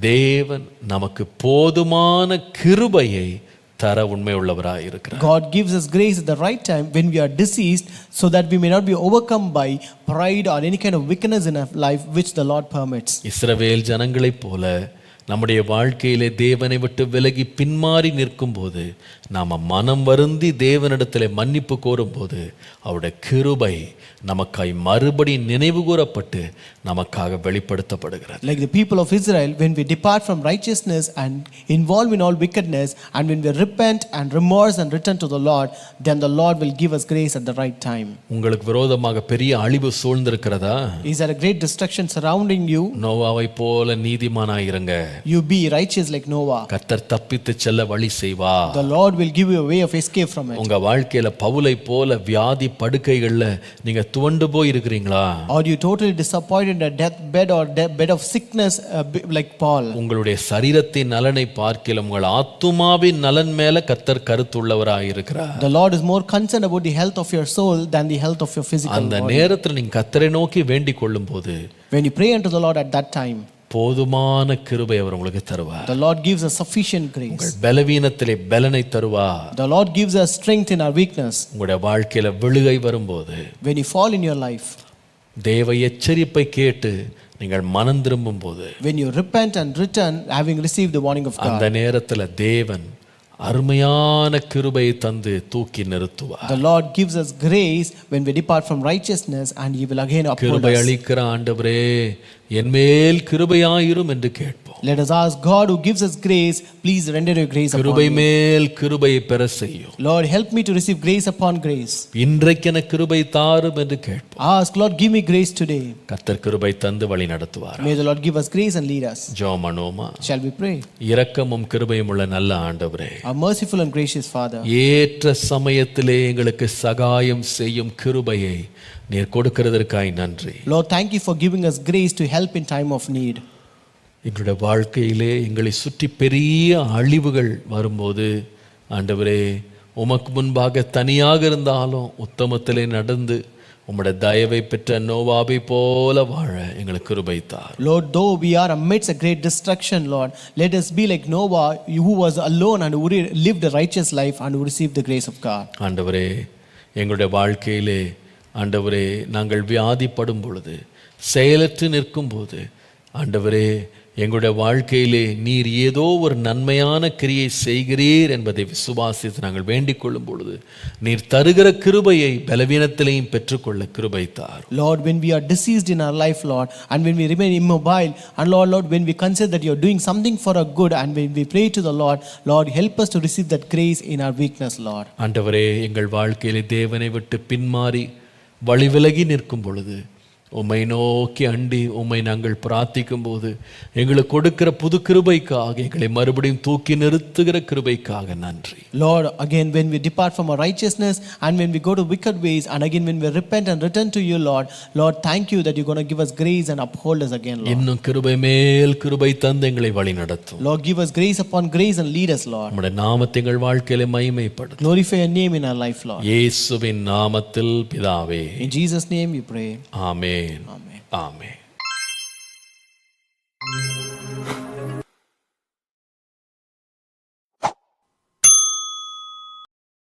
தேவன் நமக்கு போதுமான கிருபையை தர உண்மை உள்ளவராய் இருக்கிறார். God gives us grace at the right time when we are diseased, so that we may not be overcome by pride or any kind of wickedness in our life which the Lord permits. இஸ்ரவேல் ஜனங்களைப் போல நம்முடைய வாழ்க்கையிலே தேவனை விட்டு விலகி பின்மாறி நிற்கும்போது, நாம் மனம் வருந்தி தேவனிடத்திலே மன்னிப்பு கோரும்போது, அவருடைய கிருபை நமக்காய் மறுபடி நினைவு கூறப்பட்டு நமக்காக வெளிப்படுத்தப்படுகிறது. Like the people of Israel, when we depart from righteousness and involve in all wickedness, and when we repent and remorse and return to the Lord, then the Lord will give us grace at the right time. உங்களுக்கு விரோதமாக பெரிய அழிவு சூழ்ந்திருக்கிறதா? Is there a great destruction surrounding you? நோவாவை போல நீதிமானாயிருங்க. You be righteous like Noah. கர்த்தர் தப்பித்து செல்ல வழி செய்வா. The Lord will give you a way of escape from it. உங்க வாழ்க்கையில பவுலை போல வியாதி படுக்கைகள்ல நீங்க துவண்டு போய் இருக்கிறீங்களா? Or you totally disappointed in a deathbed or bed of sickness like Paul? உங்களுடைய சரீரத்தின் நலனை பார்க்கிலும் உங்கள் ஆத்துமாவின் நலன் மேல கர்த்தர் கருத்துள்ளவராய் இருக்கிறார். The Lord is more concerned about the health of your soul than the health of your physical body. அந்த நேரத்துல நீங்க கர்த்தரை நோக்கி வேண்டிக் கொள்ளும்போது, when you pray unto the Lord at that time, போதுமான கிருபை அவர் உங்களுக்கு தருவார். the Lord gives us sufficient grace. உங்கள் பலவீனத்திலே பலனை தருவார். The Lord gives us strength in our weakness. உங்களுடைய வாழ்க்கையில விழுகை வரும்போது, when you fall in your life, தேவ எச்சரிப்பை கேட்டு நீங்கள் மனம் திரும்பும் போது, when you repent and return having received the warning of God, அந்த நேரத்துல தேவன் அருமையான கிருபையை தந்து தூக்கி நிறுத்துவார். the Lord gives us grace when we depart from righteousness, and he will again uphold கிருபை us. அளிக்கிற ஆண்டவரே என்மேல் கிருபையாயிரும் என்று கேட்போம். Let us ask God who gives us grace, please render your grace upon கிருபை me. மேல் கிருபையை பெற செய்யும். Lord, help me to receive grace upon grace. இன்றைக்கென கிருபை தாரும் என்று கேட்போம். Ask, Lord, give me grace today. கர்த்தர் கிருபை தந்து வழி நடத்துவார். May the Lord give us grace and lead us. ஜெபம் பண்ணுவோமா? Shall we pray? இரக்கமும் கிருபையும் உள்ள நல்ல ஆண்டவரே, Our merciful and gracious Father, ஏற்ற சமயத்திலே எங்களுக்கு சகாயம் செய்யும் கிருபையை நீர் கொடுக்கிறதற்காய் நன்றி. Lord, thank you for giving us grace to help in time of need. எங்களுடைய வாழ்க்கையிலே எங்களை சுற்றி பெரிய அழிவுகள் வரும்போது, ஆண்டவரே உமக்கு முன்பாக தனியாக இருந்தாலும் உத்தமத்திலே நடந்து உம்முடைய தயவை பெற்ற நோவாவை போல வாழ எங்களுக்கு கிருபை தார். Lord, though we are amidst a great destruction, Lord, let us be like Noah, who was alone and who lived a righteous life and who received the grace of God. ஆண்டவரே எங்களுடைய வாழ்க்கையிலே, ஆண்டவரே நாங்கள் வியாதிப்படும் பொழுது, செயலற்று நிற்கும் போது, ஆண்டவரே எங்களுடைய வாழ்க்கையிலே நீர் ஏதோ ஒரு நன்மையான கிரியை செய்கிறீர் என்பதை விசுவாசித்து நாங்கள் வேண்டிக் கொள்ளும் பொழுது, நீர் தருகிற கிருபையை பலவீனத்திலையும் பெற்றுக்கொள்ள கிருபை தார். Lord, when we are diseased in our life, Lord, and when we remain immobile, and Lord, when we consider that you are doing something for our good, and when we pray to the Lord, Lord, help us to receive that grace in our weakness, Lord. ஆண்டவரே எங்கள் வாழ்க்கையிலே தேவனை விட்டு பின்மாறி வழிவிலகி நிற்கும் பொழுது, உம்மை நோக்கி அண்டி உம்மை நாங்கள் பிரார்த்திக்கும் போது, எங்களுக்கு கொடுக்கிற புது கிருபைக்காக, எங்களை மறுபடியும் தூக்கி நிறுத்துகிற கிருபைக்காக நன்றி. Lord, again when we depart from our righteousness, and when we go to wicked ways, and again when we repent and return to you, Lord, thank you that you're going to give us grace and uphold us again, Lord. இன்னும் கிருபை மேல் கிருபை தந்து எங்களை வழி நடத்தும். Lord, give us grace upon grace and lead us, Lord. உம்முடைய நாமத்தை எங்கள் வாழ்க்கையிலே மகிமைப்படுத்தும். Glorify your name in our life, Lord. இயேசுவின் நாமத்தில் பிதாவே, In Jesus' name we pray. Amen. Amen. Amen.